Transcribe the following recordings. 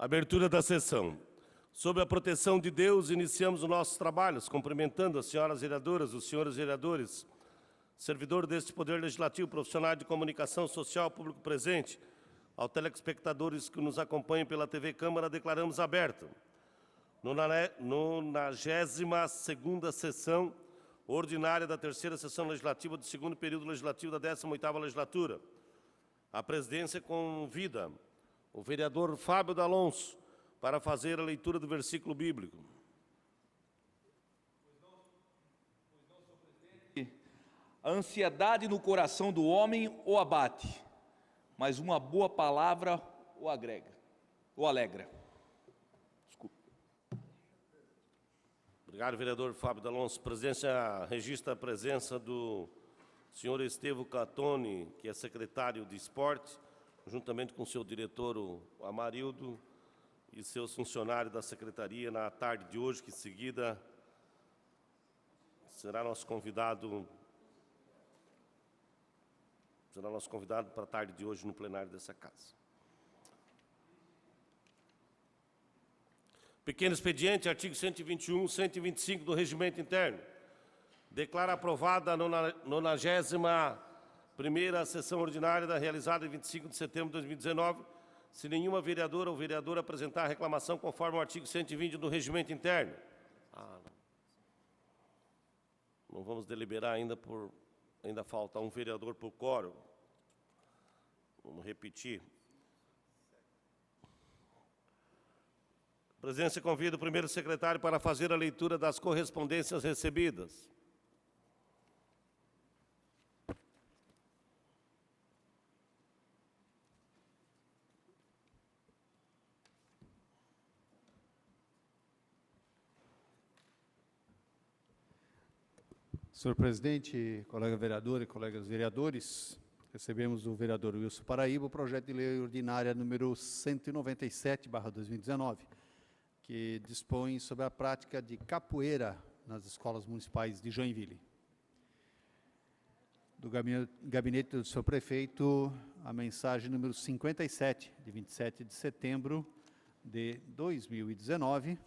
Abertura da sessão. Sob a proteção de Deus, iniciamos os nossos trabalhos, cumprimentando as senhoras vereadoras, os senhores vereadores, servidor deste Poder Legislativo, profissional de comunicação social, público presente, aos telespectadores que nos acompanham pela TV Câmara, declaramos aberta. 92ª sessão ordinária da terceira sessão legislativa do segundo período legislativo da 18ª legislatura. A presidência convida o vereador Fábio D'Alonso para fazer a leitura do versículo bíblico. Senhor presidente. A ansiedade no coração do homem o abate, mas uma boa palavra o alegra. Desculpe. Obrigado, vereador Fábio D'Alonso. A presidência registra a presença do senhor Estevão Catone, que é secretário de Esporte, juntamente com seu diretor, o Amarildo, e seus funcionários da secretaria na tarde de hoje, que em seguida será nosso convidado para a tarde de hoje no plenário dessa casa. Pequeno expediente, artigo 121, 125 do Regimento Interno. Declara aprovada a 91ª sessão ordinária realizada em 25 de setembro de 2019, se nenhuma vereadora ou vereador apresentar reclamação conforme o artigo 120 do Regimento Interno. Não vamos deliberar ainda ainda falta um vereador por quórum. Vamos repetir. A presidência convida o primeiro secretário para fazer a leitura das correspondências recebidas. Senhor presidente, colega vereador e colegas vereadores, recebemos do vereador Wilson Paraíba o projeto de lei ordinária número 197/2019, que dispõe sobre a prática de capoeira nas escolas municipais de Joinville. Do gabinete do senhor prefeito, a mensagem número 57, de 27 de setembro de 2019,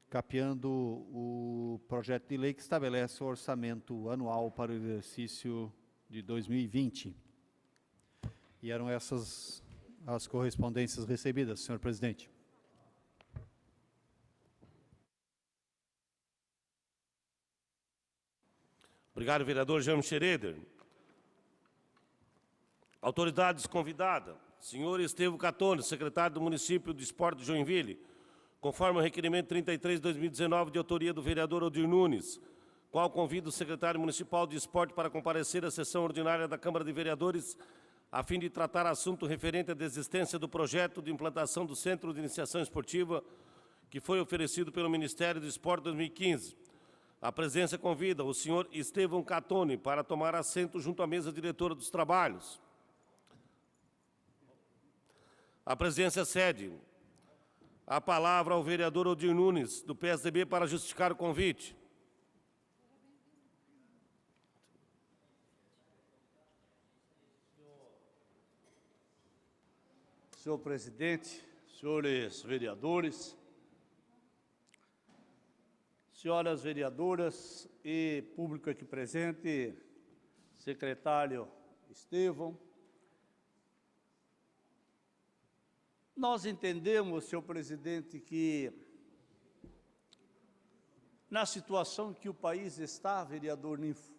capeando o projeto de lei que estabelece o orçamento anual para o exercício de 2020. E eram essas as correspondências recebidas, senhor presidente. Obrigado, vereador Jaime Schroeder. Autoridades convidadas. Senhor Estevão Catone, secretário do Município de Esporte de Joinville, conforme o requerimento 33 de 2019, de autoria do vereador Odir Nunes, qual convida o secretário municipal de esporte para comparecer à sessão ordinária da Câmara de Vereadores, a fim de tratar assunto referente à desistência do projeto de implantação do Centro de Iniciação Esportiva, que foi oferecido pelo Ministério do Esporte em 2015. A presidência convida o senhor Estevão Catone para tomar assento junto à mesa diretora dos trabalhos. A presidência cede a palavra ao vereador Odir Nunes, do PSDB, para justificar o convite. Senhor presidente, senhores vereadores, senhoras vereadoras e público aqui presente, secretário Estevão, nós entendemos, senhor presidente, que na situação que o país está, vereador Ninfo,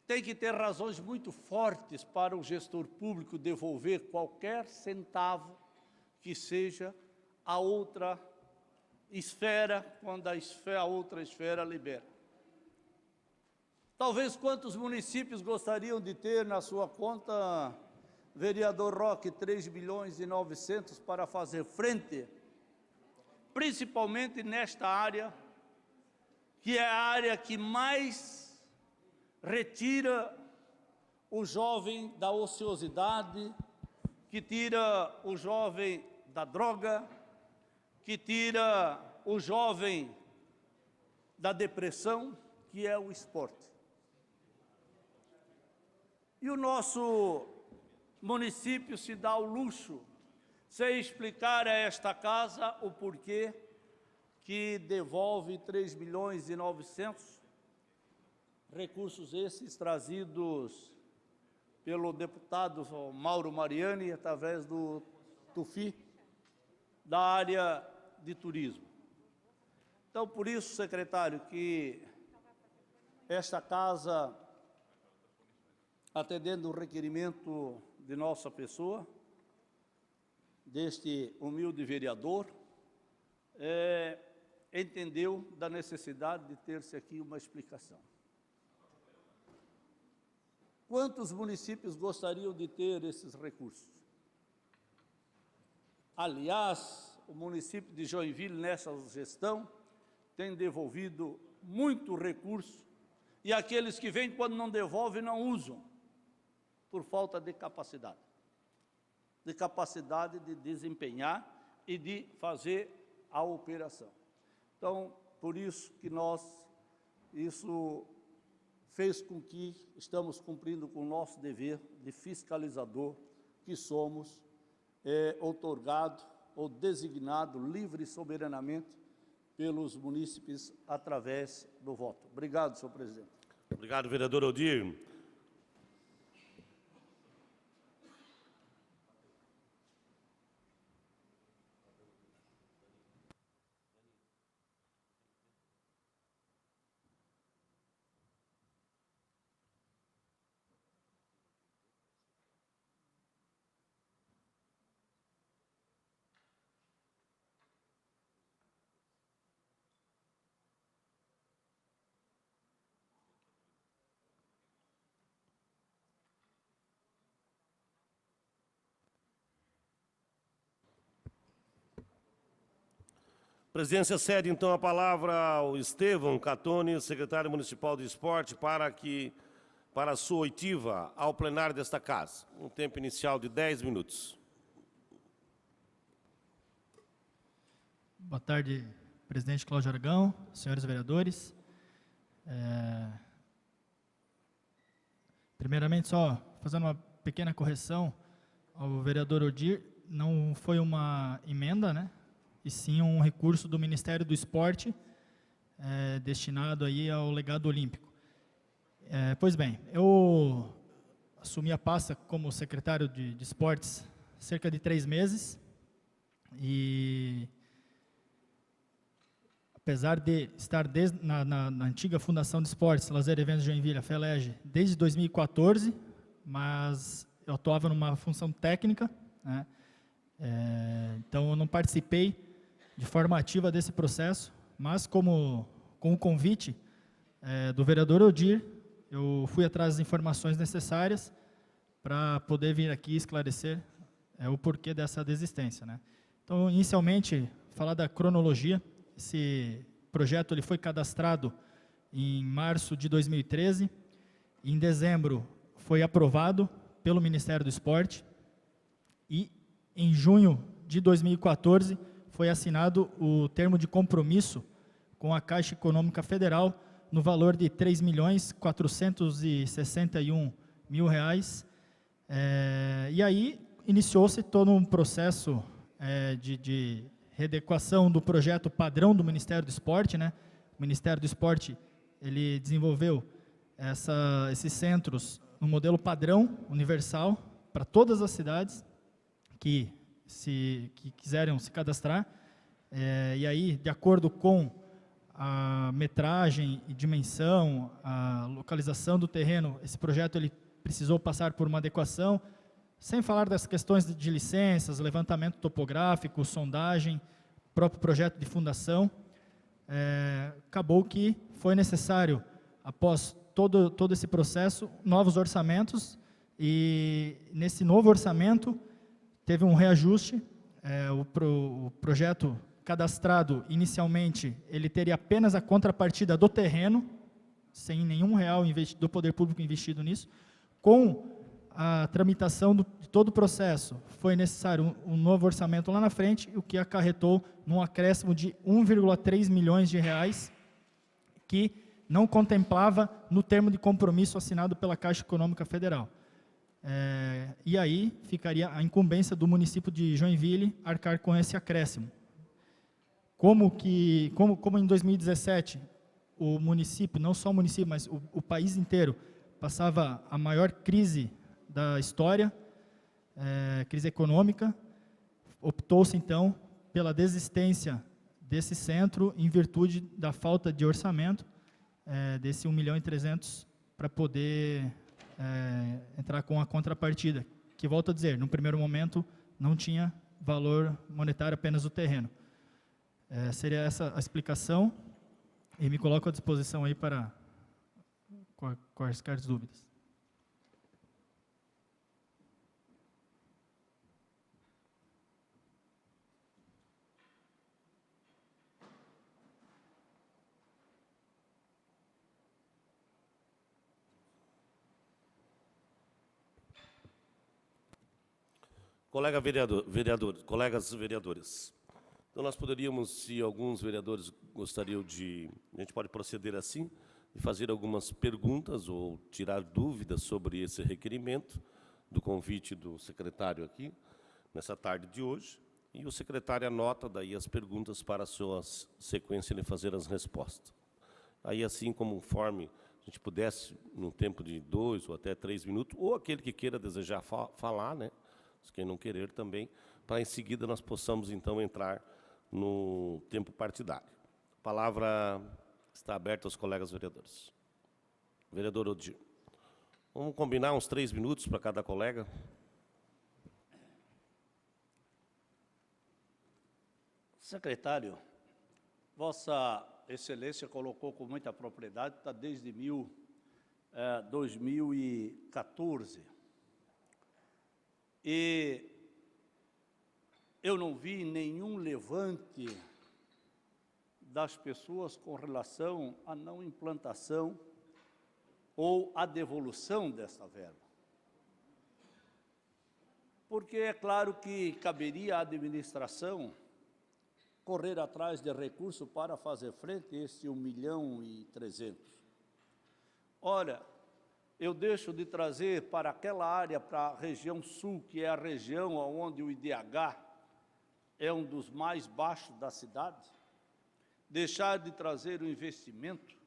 tem que ter razões muito fortes para o gestor público devolver qualquer centavo que seja a outra esfera, quando a outra esfera libera. Talvez quantos municípios gostariam de ter na sua conta, vereador Roque, 3.900.000 para fazer frente, principalmente nesta área, que é a área que mais retira o jovem da ociosidade, que tira o jovem da droga, que tira o jovem da depressão, que é o esporte. E o nosso município se dá ao luxo, sem explicar a esta casa o porquê que devolve 3.900.000, recursos esses trazidos pelo deputado Mauro Mariani, através do TUFI, da área de turismo. Então, por isso, secretário, que esta casa, atendendo o requerimento de nossa pessoa, deste humilde vereador, entendeu da necessidade de ter-se aqui uma explicação. Quantos municípios gostariam de ter esses recursos? Aliás, o município de Joinville, nessa gestão, tem devolvido muito recurso, e aqueles que vêm, quando não devolvem, não usam, por falta de capacidade de desempenhar e de fazer a operação. Então, por isso que isso fez com que estamos cumprindo com o nosso dever de fiscalizador, que somos outorgado ou designado livre e soberanamente pelos munícipes através do voto. Obrigado, senhor presidente. Obrigado, vereador Odir. A presidência cede, então, a palavra ao Estevão Catone, secretário municipal de esporte, para a sua oitiva ao plenário desta casa. Um tempo inicial de 10 minutos. Boa tarde, presidente Cláudio Aragão, senhores vereadores. Primeiramente, só fazendo uma pequena correção ao vereador Odir, não foi uma emenda, né? E sim um recurso do Ministério do Esporte, destinado aí ao legado olímpico. Pois bem, eu assumi a pasta como secretário de esportes cerca de 3 meses, e apesar de estar na antiga Fundação de Esportes, Lazer e Eventos de Joinville, a FELEG, desde 2014, mas eu atuava numa função técnica, né? Então eu não participei de forma ativa desse processo, mas com o convite do vereador Odir, eu fui atrás das informações necessárias para poder vir aqui esclarecer o porquê dessa desistência, né? Então, inicialmente, falar da cronologia. Esse projeto ele foi cadastrado em março de 2013, em dezembro foi aprovado pelo Ministério do Esporte, e em junho de 2014 foi assinado o termo de compromisso com a Caixa Econômica Federal no valor de R$ 3.461.000. E aí iniciou-se todo um processo de readequação do projeto padrão do Ministério do Esporte, né? O Ministério do Esporte ele desenvolveu esses centros no modelo padrão universal para todas as cidades que quiserem se cadastrar, e aí, de acordo com a metragem e dimensão, a localização do terreno, esse projeto ele precisou passar por uma adequação, sem falar das questões de licenças, levantamento topográfico, sondagem, próprio projeto de fundação. Acabou que foi necessário, após todo esse processo, novos orçamentos, e nesse novo orçamento teve um reajuste. O projeto cadastrado inicialmente, ele teria apenas a contrapartida do terreno, sem nenhum real do poder público investido nisso. Com a tramitação de todo o processo, foi necessário um novo orçamento lá na frente, o que acarretou num acréscimo de 1,3 milhões de reais, que não contemplava no termo de compromisso assinado pela Caixa Econômica Federal. E aí ficaria a incumbência do município de Joinville arcar com esse acréscimo. Como em 2017, o município, não só o município, mas o país inteiro, passava a maior crise da história, crise econômica, optou-se, então, pela desistência desse centro em virtude da falta de orçamento, desse 1.300.000, para poder entrar com a contrapartida, que, volto a dizer, no primeiro momento não tinha valor monetário, apenas o terreno. Seria essa a explicação, e me coloco à disposição aí para quaisquer dúvidas. Colegas vereadores, então nós poderíamos, se alguns vereadores gostariam de, a gente pode proceder assim, e fazer algumas perguntas ou tirar dúvidas sobre esse requerimento do convite do secretário aqui, nessa tarde de hoje, e o secretário anota daí as perguntas para a sua sequência ele fazer as respostas. Aí, assim, conforme a gente pudesse, num tempo de 2 ou até 3 minutos, ou aquele que queira desejar falar, né? Quem não querer também, para em seguida nós possamos, então, entrar no tempo partidário. A palavra está aberta aos colegas vereadores. Vereador Odir. Vamos combinar uns 3 minutos para cada colega. Secretário, Vossa Excelência colocou com muita propriedade, está desde 2014. E eu não vi nenhum levante das pessoas com relação à não implantação ou à devolução dessa verba. Porque é claro que caberia à administração correr atrás de recursos para fazer frente a esse 1.300.000. Ora, eu deixo de trazer para aquela área, para a região sul, que é a região onde o IDH é um dos mais baixos da cidade, deixar de trazer o investimento,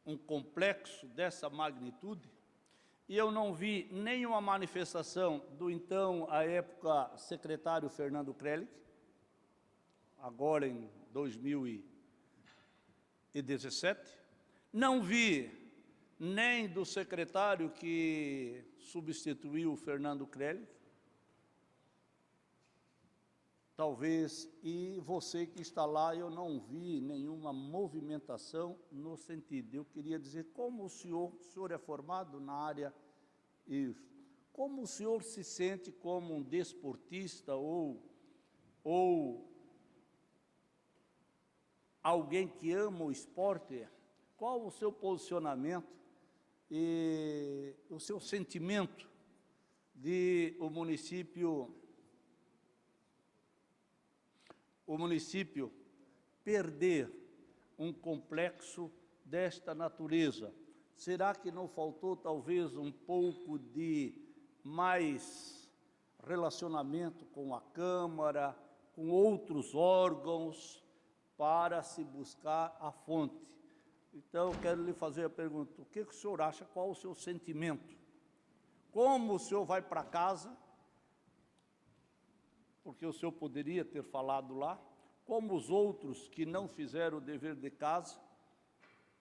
um complexo dessa magnitude, e eu não vi nenhuma manifestação do então, à época, secretário Fernando Krellig, agora em 2017, não vi nem do secretário que substituiu o Fernando Krellig, talvez, e você que está lá, eu não vi nenhuma movimentação no sentido. Eu queria dizer, como o senhor é formado na área, como o senhor se sente como um desportista ou alguém que ama o esporte, qual o seu posicionamento e o seu sentimento de o município perder um complexo desta natureza? Será que não faltou talvez um pouco de mais relacionamento com a Câmara, com outros órgãos, para se buscar a fonte? Então, eu quero lhe fazer a pergunta, o que o senhor acha, qual o seu sentimento? Como o senhor vai para casa, porque o senhor poderia ter falado lá, como os outros que não fizeram o dever de casa,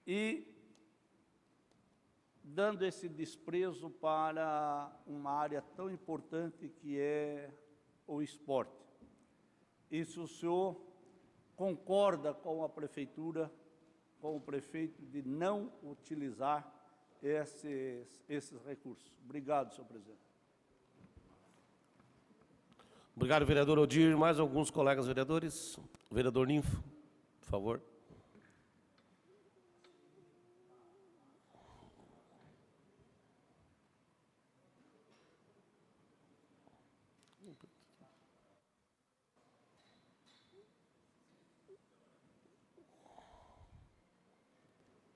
e dando esse desprezo para uma área tão importante que é o esporte. E se o senhor concorda com a prefeitura, com o prefeito, de não utilizar esses recursos. Obrigado, senhor presidente. Obrigado, vereador Odir. Mais alguns colegas vereadores? Vereador Ninfo, por favor.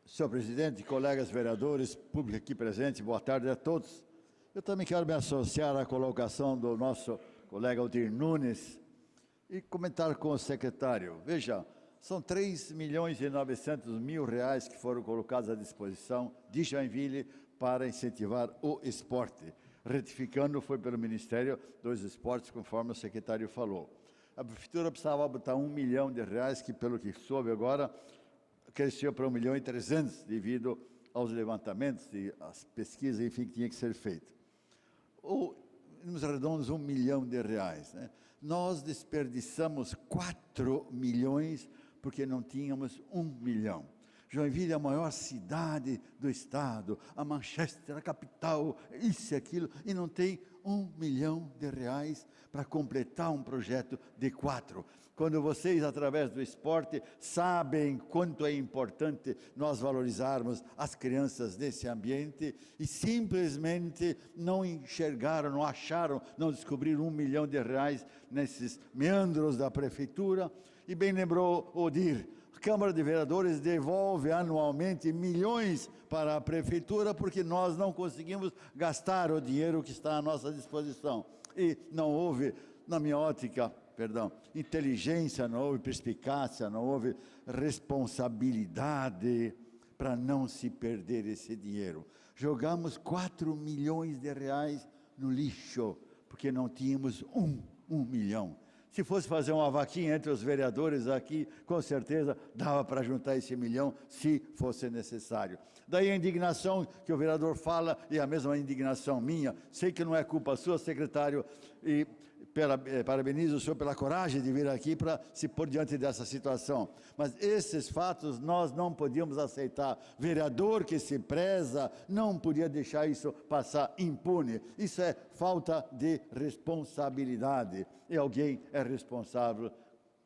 Senhor presidente, colegas vereadores, público aqui presente, boa tarde a todos. Eu também quero me associar à colocação do nosso colega Aldir Nunes e comentar com o secretário. Veja, são 3.900.000 reais que foram colocados à disposição de Joinville para incentivar o esporte. Retificando, foi pelo Ministério dos Esportes, conforme o secretário falou. A prefeitura precisava botar R$1 milhão, que pelo que soube agora, cresceu para 1.300.000 devido aos levantamentos e às pesquisas, enfim, que tinha que ser feito. Nos redondos, R$1 milhão. Né? Nós desperdiçamos 4 milhões porque não tínhamos 1 milhão. Joinville é a maior cidade do estado, a Manchester, a capital, isso e aquilo, e não tem R$1 milhão para completar um projeto de 4. Quando vocês, através do esporte, sabem quanto é importante nós valorizarmos as crianças nesse ambiente e simplesmente não enxergaram, não acharam, não descobriram R$1 milhão nesses meandros da prefeitura. E bem lembrou Odir, a Câmara de Vereadores devolve anualmente milhões para a prefeitura porque nós não conseguimos gastar o dinheiro que está à nossa disposição. E não houve, na minha ótica, inteligência, não houve perspicácia, não houve responsabilidade para não se perder esse dinheiro. Jogamos R$4 milhões no lixo, porque não tínhamos um milhão. Se fosse fazer uma vaquinha entre os vereadores aqui, com certeza dava para juntar esse R$1 milhão, se fosse necessário. Daí a indignação que o vereador fala, e a mesma indignação minha, sei que não é culpa sua, secretário, e parabenizo o senhor pela coragem de vir aqui para se pôr diante dessa situação. Mas esses fatos nós não podíamos aceitar. Vereador que se preza não podia deixar isso passar impune. Isso é falta de responsabilidade. E alguém é responsável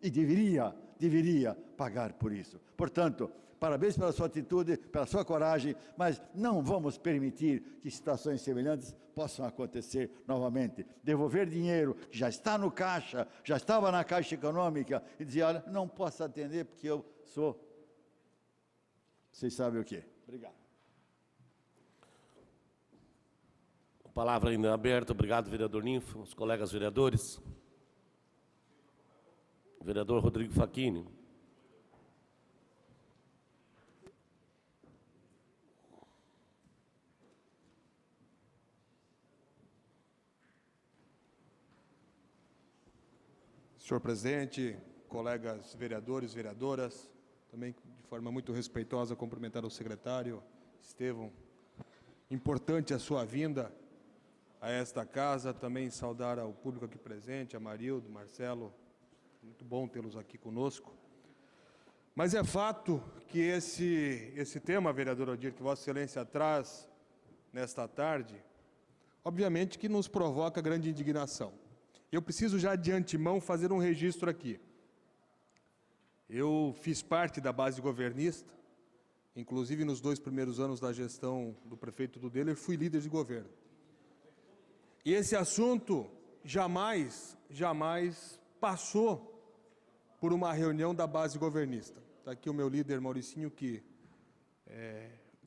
e deveria pagar por isso. Portanto, parabéns pela sua atitude, pela sua coragem, mas não vamos permitir que situações semelhantes possam acontecer novamente. Devolver dinheiro que já está no caixa, já estava na Caixa Econômica, e dizer, olha, não posso atender porque eu sou... Vocês sabem o quê? Obrigado. A palavra ainda aberta. Obrigado, vereador Ninfo, os colegas vereadores. Vereador Rodrigo Facchini. Senhor presidente, colegas vereadores, vereadoras, também de forma muito respeitosa cumprimentar o secretário Estevão. Importante a sua vinda a esta casa, também saudar ao público aqui presente, a Marildo, Marcelo, muito bom tê-los aqui conosco. Mas é fato que esse tema, vereador Aldir, que Vossa Excelência traz nesta tarde, obviamente que nos provoca grande indignação. Eu preciso já de antemão fazer um registro aqui. Eu fiz parte da base governista, inclusive nos 2 primeiros anos da gestão do prefeito Dudeler, fui líder de governo. E esse assunto jamais passou por uma reunião da base governista. Está aqui o meu líder Mauricinho, que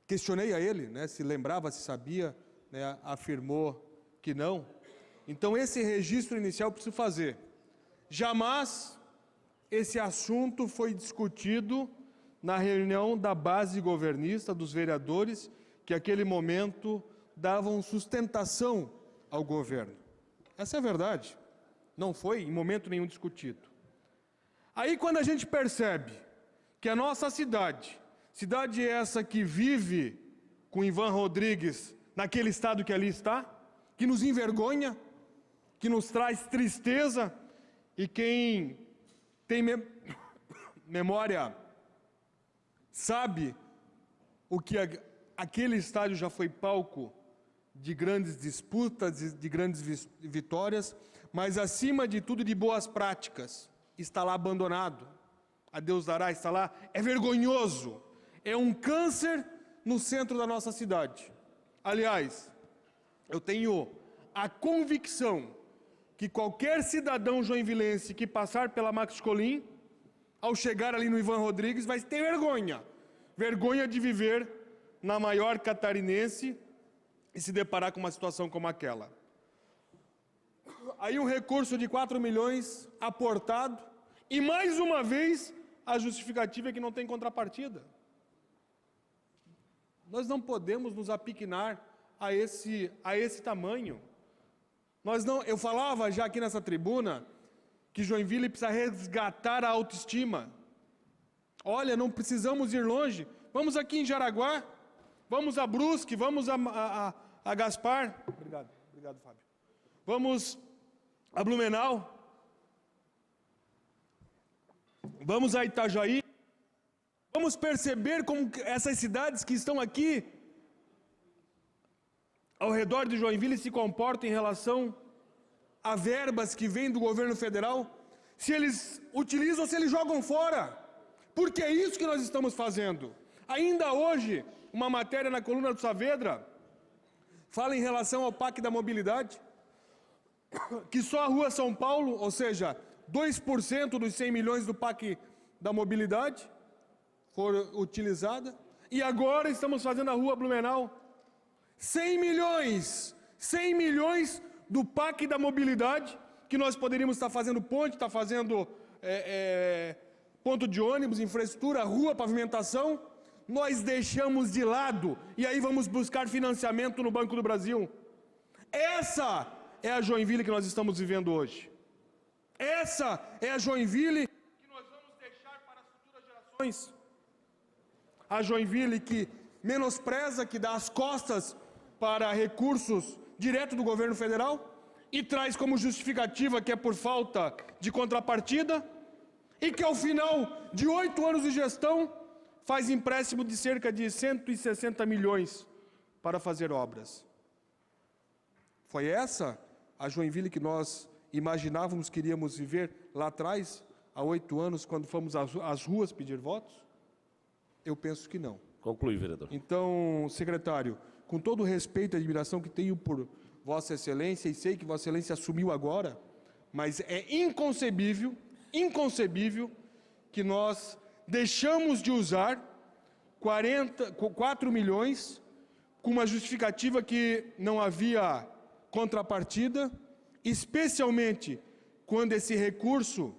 questionei a ele, né, se lembrava, se sabia, né, afirmou que não. Então, esse registro inicial eu preciso fazer. Jamais esse assunto foi discutido na reunião da base governista, dos vereadores, que naquele momento davam sustentação ao governo. Essa é a verdade. Não foi em momento nenhum discutido. Aí, quando a gente percebe que a nossa cidade essa que vive com Ivan Rodrigues naquele estado que ali está, que nos envergonha, que nos traz tristeza, e quem tem memória sabe o que aquele estádio já foi palco de grandes disputas, de grandes vitórias, mas acima de tudo de boas práticas. Está lá abandonado, a Deus dará, está lá, é vergonhoso, é um câncer no centro da nossa cidade. Aliás, eu tenho a convicção que qualquer cidadão joinvilense que passar pela Max Colim, ao chegar ali no Ivan Rodrigues, vai ter vergonha de viver na maior catarinense, e se deparar com uma situação como aquela. Aí um recurso de 4 milhões aportado, e mais uma vez a justificativa é que não tem contrapartida. Nós não podemos nos apequenar a esse tamanho. Eu falava já aqui nessa tribuna que Joinville precisa resgatar a autoestima. Olha, não precisamos ir longe. Vamos aqui em Jaraguá, vamos a Brusque, vamos a Gaspar. Obrigado, Fábio. Vamos a Blumenau. Vamos a Itajaí. Vamos perceber como essas cidades que estão aqui ao redor de Joinville se comportam em relação a verbas que vêm do governo federal, se eles utilizam ou se eles jogam fora. Porque é isso que nós estamos fazendo. Ainda hoje, uma matéria na coluna do Saavedra fala em relação ao PAC da mobilidade, que só a Rua São Paulo, ou seja, 2% dos 100 milhões do PAC da mobilidade foram utilizadas, e agora estamos fazendo a Rua Blumenau. 100 milhões do PAC da mobilidade, que nós poderíamos estar fazendo ponte, estar fazendo ponto de ônibus, infraestrutura, rua, pavimentação, nós deixamos de lado, e aí vamos buscar financiamento no Banco do Brasil. Essa é a Joinville que nós estamos vivendo hoje. Essa é a Joinville que nós vamos deixar para as futuras gerações. A Joinville que menospreza, que dá as costas para recursos direto do governo federal e traz como justificativa que é por falta de contrapartida, e que ao final de 8 anos de gestão faz empréstimo de cerca de 160 milhões para fazer obras. Foi essa a Joinville que nós imaginávamos que iríamos viver lá atrás, há 8 anos, quando fomos às ruas pedir votos? Eu penso que não. Conclui, vereador. Então, secretário, com todo o respeito e admiração que tenho por Vossa Excelência, e sei que Vossa Excelência assumiu agora, mas é inconcebível que nós deixamos de usar 4 milhões com uma justificativa que não havia contrapartida, especialmente quando esse recurso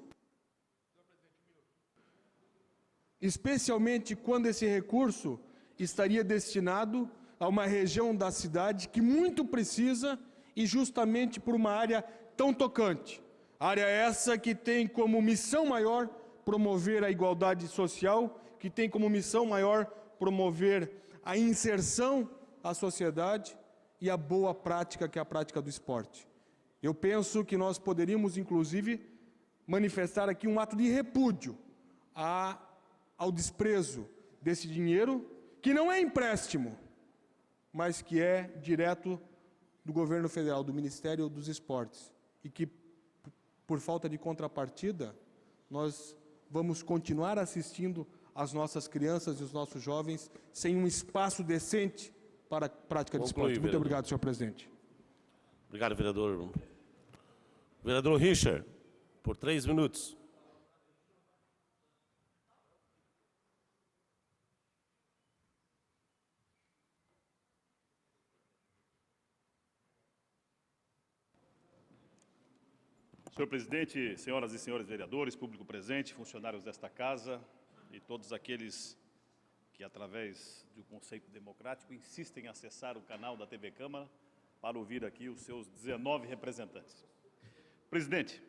estaria destinado a uma região da cidade que muito precisa, e justamente por uma área tão tocante. Área essa que tem como missão maior promover a igualdade social, que tem como missão maior promover a inserção à sociedade e a boa prática, que é a prática do esporte. Eu penso que nós poderíamos, inclusive, manifestar aqui um ato de repúdio ao desprezo desse dinheiro, que não é empréstimo, mas que é direto do governo federal, do Ministério dos Esportes, e que, por falta de contrapartida, nós vamos continuar assistindo as nossas crianças e os nossos jovens sem um espaço decente para a prática de esporte. Muito obrigado, senhor presidente. Obrigado, vereador. Vereador Richard, por 3 minutos. Senhor presidente, senhoras e senhores vereadores, público presente, funcionários desta casa e todos aqueles que, através do conceito democrático, insistem em acessar o canal da TV Câmara para ouvir aqui os seus 19 representantes. Presidente,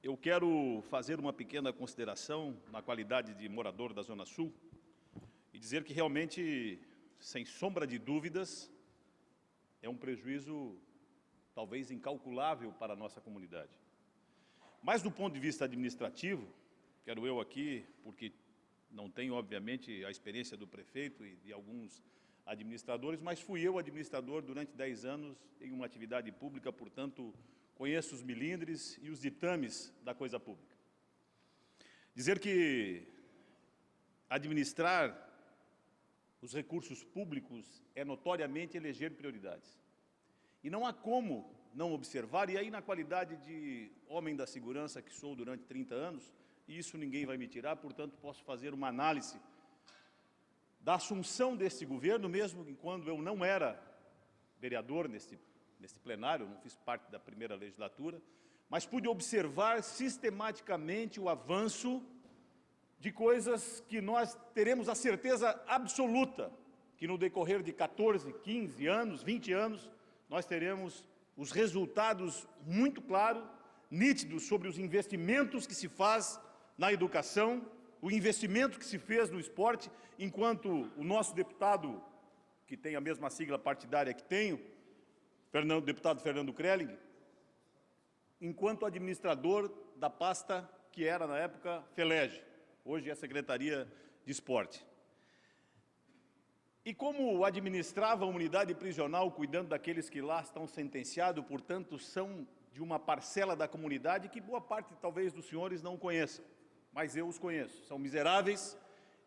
eu quero fazer uma pequena consideração na qualidade de morador da Zona Sul e dizer que realmente, sem sombra de dúvidas, é um prejuízo talvez incalculável para a nossa comunidade. Mas do ponto de vista administrativo, quero eu aqui, porque não tenho, obviamente, a experiência do prefeito e de alguns administradores, mas fui eu administrador durante 10 anos em uma atividade pública, portanto, conheço os milindres e os ditames da coisa pública. Dizer que administrar os recursos públicos é notoriamente eleger prioridades. E não há como não observar, e aí na qualidade de homem da segurança que sou durante 30 anos, e isso ninguém vai me tirar, portanto posso fazer uma análise da assunção desse governo, mesmo quando eu não era vereador nesse plenário, não fiz parte da primeira legislatura, mas pude observar sistematicamente o avanço de coisas que nós teremos a certeza absoluta que no decorrer de 14, 15 anos, 20 anos, nós teremos os resultados muito claros, nítidos sobre os investimentos que se faz na educação, o investimento que se fez no esporte, enquanto o nosso deputado, que tem a mesma sigla partidária que tenho, deputado Fernando Krelling, enquanto administrador da pasta que era, na época, FELEGE, hoje é a Secretaria de Esporte. E como administrava a unidade prisional, cuidando daqueles que lá estão sentenciados, portanto, são de uma parcela da comunidade que boa parte, talvez, dos senhores não conheçam, mas eu os conheço. São miseráveis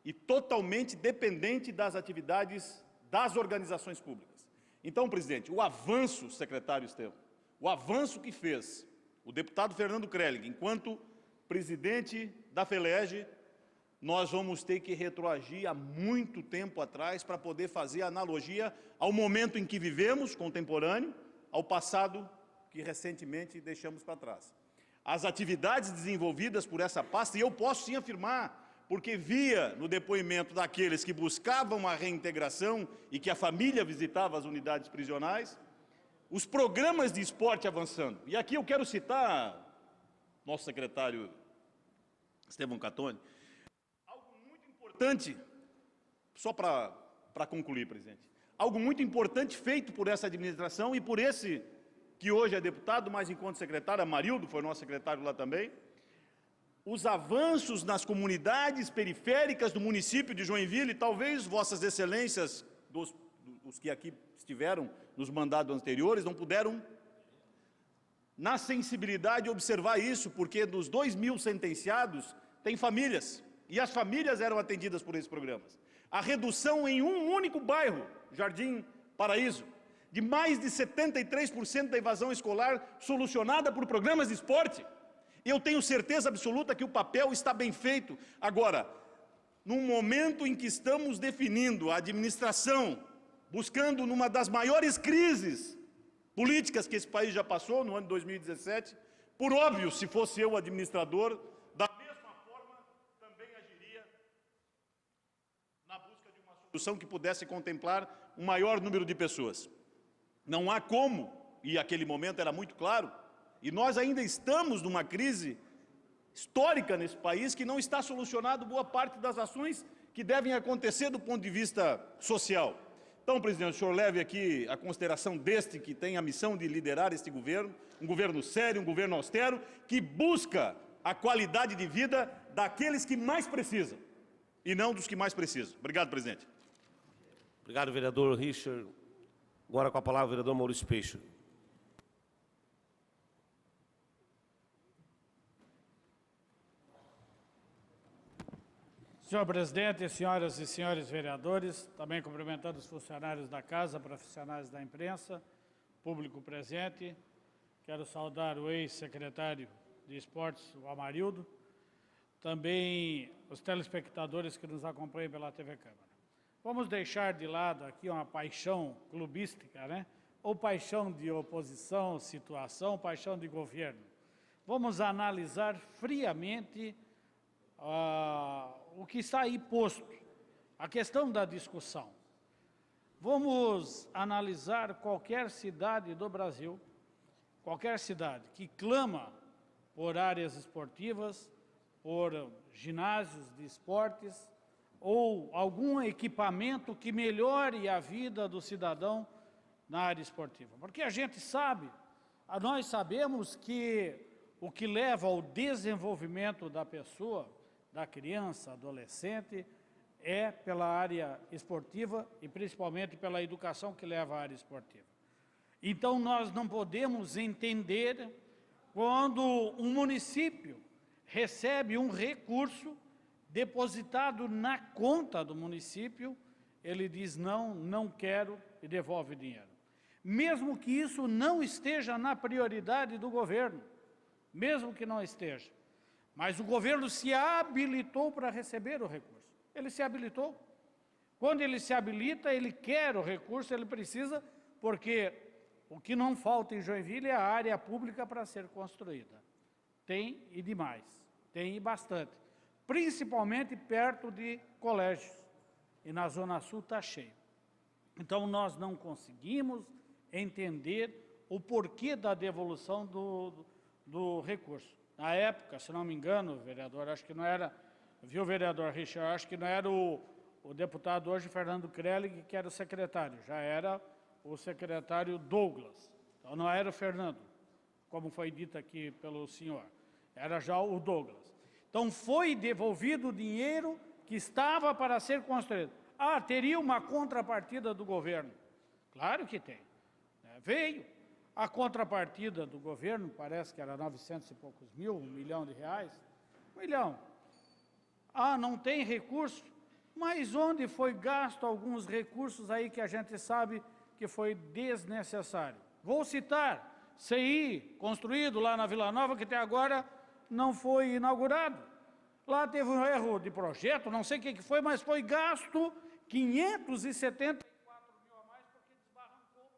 e totalmente dependentes das atividades das organizações públicas. Então, presidente, o avanço, secretário Estevão, o avanço que fez o deputado Fernando Krelling, enquanto presidente da FELEGE, nós vamos ter que retroagir há muito tempo atrás para poder fazer analogia ao momento em que vivemos, contemporâneo, ao passado que recentemente deixamos para trás. As atividades desenvolvidas por essa pasta, e eu posso sim afirmar, porque via no depoimento daqueles que buscavam a reintegração e que a família visitava as unidades prisionais, os programas de esporte avançando. E aqui eu quero citar nosso secretário Estevão Catone, importante, só para concluir, presidente, algo muito importante feito por essa administração e por esse que hoje é deputado, mas enquanto secretário, Amarildo foi nosso secretário lá também, os avanços nas comunidades periféricas do município de Joinville, talvez vossas excelências, os que aqui estiveram nos mandados anteriores, não puderam, na sensibilidade, observar isso, porque dos 2.000 sentenciados, tem famílias, e as famílias eram atendidas por esses programas. A redução em um único bairro, Jardim Paraíso, de mais de 73% da evasão escolar solucionada por programas de esporte. Eu tenho certeza absoluta que o papel está bem feito. Agora, num momento em que estamos definindo a administração, buscando numa das maiores crises políticas que esse país já passou, no ano de 2017, por óbvio, se fosse eu o administrador, da mesma forma também agiria na busca de uma solução que pudesse contemplar um maior número de pessoas. Não há como, e aquele momento era muito claro, e nós ainda estamos numa crise histórica nesse país que não está solucionado boa parte das ações que devem acontecer do ponto de vista social. Então, presidente, o senhor leve aqui a consideração deste que tem a missão de liderar este governo, um governo sério, um governo austero, que busca a qualidade de vida daqueles que mais precisam, e não dos que mais precisam. Obrigado, presidente. Obrigado, vereador Richard. Agora com a palavra o vereador Maurício Peixe. Senhor presidente, senhoras e senhores vereadores, também cumprimentando os funcionários da casa, profissionais da imprensa, público presente, quero saudar o ex-secretário de Esportes, o Amarildo, também os telespectadores que nos acompanham pela TV Câmara. Vamos deixar de lado aqui uma paixão clubística, né? Ou paixão de oposição, situação, paixão de governo. Vamos analisar friamente o que está aí posto, a questão da discussão. Vamos analisar qualquer cidade do Brasil, qualquer cidade que clama por áreas esportivas, por ginásios de esportes, ou algum equipamento que melhore a vida do cidadão na área esportiva. Porque a gente sabe, nós sabemos que o que leva ao desenvolvimento da pessoa, da criança, adolescente, é pela área esportiva e principalmente pela educação que leva à área esportiva. Então, nós não podemos entender quando um município recebe um recurso depositado na conta do município, ele diz não, não quero e devolve o dinheiro. Mesmo que isso não esteja na prioridade do governo, mesmo que não esteja. Mas o governo se habilitou para receber o recurso. Ele se habilitou. Quando ele se habilita, ele quer o recurso, ele precisa porque o que não falta em Joinville é a área pública para ser construída. Tem e demais, tem e bastante, principalmente perto de colégios, e na Zona Sul está cheio. Então, nós não conseguimos entender o porquê da devolução do recurso. Na época, se não me engano, vereador, acho que não era, viu, vereador Richard, acho que não era o deputado hoje, Fernando Krellig, que era o secretário, já era o secretário Douglas. Então, não era o Fernando, como foi dito aqui pelo senhor, era já o Douglas. Então, foi devolvido o dinheiro que estava para ser construído. Ah, teria uma contrapartida do governo? Claro que tem. Veio. A contrapartida do governo, parece que era 900 e poucos mil, R$1 milhão. R$1 milhão. Ah, não tem recurso? Mas onde foi gasto alguns recursos aí que a gente sabe que foi desnecessário? Vou citar, CI, construído lá na Vila Nova, que até agora não foi inaugurado. Lá teve um erro de projeto, não sei o que foi, mas foi gasto 574 mil a mais, porque desbarrancou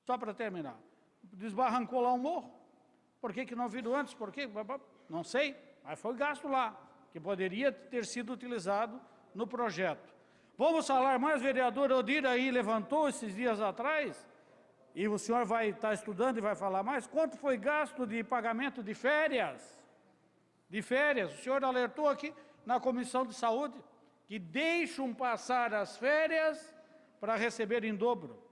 só para terminar, desbarrancou lá um morro. Por que não viram antes? Por quê? Não sei, mas foi gasto lá, que poderia ter sido utilizado no projeto. Vamos falar mais, vereador Odir aí levantou esses dias atrás, e o senhor vai estar estudando e vai falar mais, quanto foi gasto de pagamento de férias? De férias, o senhor alertou aqui na Comissão de Saúde, que deixam passar as férias para receber em dobro.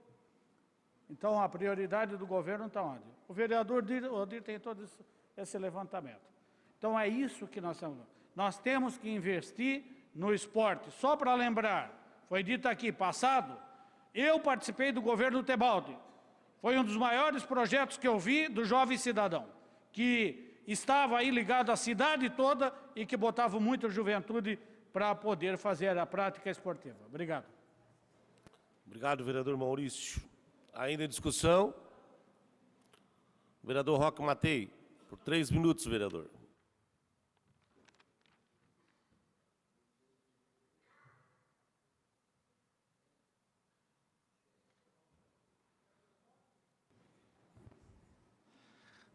Então, a prioridade do governo está onde? O vereador Odir tem todo esse levantamento. Então, é isso que nós temos. Nós temos que investir no esporte. Só para lembrar, foi dito aqui, passado, eu participei do governo Tebaldi. Foi um dos maiores projetos que eu vi do Jovem Cidadão, que estava aí ligado à cidade toda e que botava muita juventude para poder fazer a prática esportiva. Obrigado. Obrigado, vereador Maurício. Ainda em discussão, vereador Roque Matei, por 3 minutos, vereador.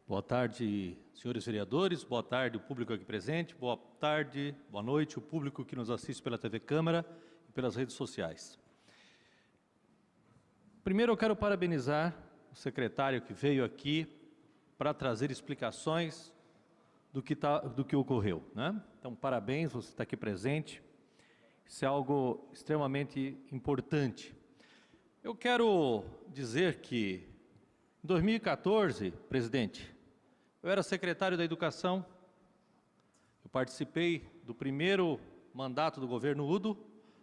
Boa tarde, senhores vereadores, boa tarde o público aqui presente, boa tarde, boa noite o público que nos assiste pela TV Câmara e pelas redes sociais. Primeiro eu quero parabenizar o secretário que veio aqui para trazer explicações do que ocorreu, né? Então, parabéns, você está aqui presente, isso é algo extremamente importante. Eu quero dizer que em 2014, presidente, eu era secretário da Educação, eu participei do primeiro mandato do governo Udo,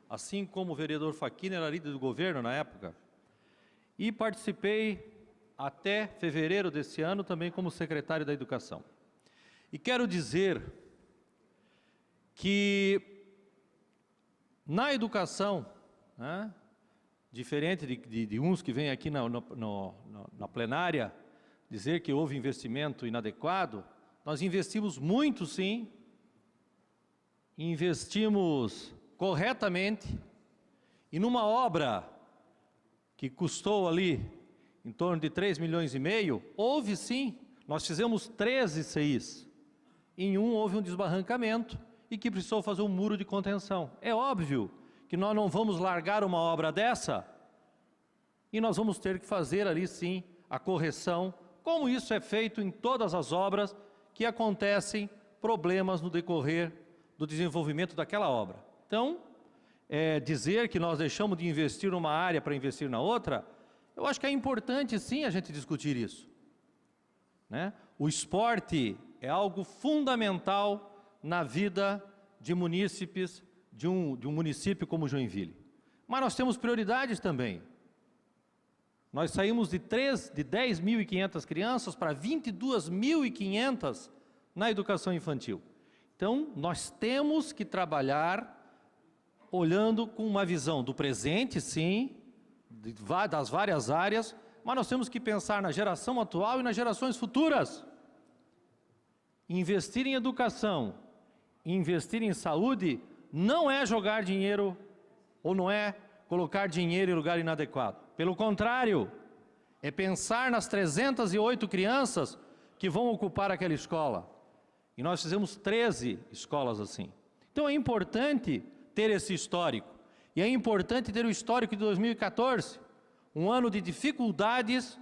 assim como o vereador Facchini era líder do governo na época, e participei até fevereiro desse ano também como secretário da Educação. E quero dizer que na educação, né, diferente de uns que vêm aqui na plenária, dizer que houve investimento inadequado, nós investimos muito sim, investimos corretamente, e numa obra que custou ali em torno de 3,5 milhões, houve sim, nós fizemos 13 CIs, em um houve um desbarrancamento e que precisou fazer um muro de contenção. É óbvio que nós não vamos largar uma obra dessa e nós vamos ter que fazer ali sim a correção, como isso é feito em todas as obras que acontecem problemas no decorrer do desenvolvimento daquela obra. Então, dizer que nós deixamos de investir numa área para investir na outra, eu acho que é importante sim a gente discutir isso, né? O esporte é algo fundamental na vida de munícipes, de um município como Joinville. Mas nós temos prioridades também. Nós saímos de 10.500 crianças para 22.500 na educação infantil. Então, nós temos que trabalhar olhando com uma visão do presente, sim, das várias áreas, mas nós temos que pensar na geração atual e nas gerações futuras. Investir em educação, investir em saúde, não é jogar dinheiro, ou não é colocar dinheiro em lugar inadequado. Pelo contrário, é pensar nas 308 crianças que vão ocupar aquela escola. E nós fizemos 13 escolas assim. Então é importante ter esse histórico. E é importante ter o histórico de 2014, um ano de dificuldades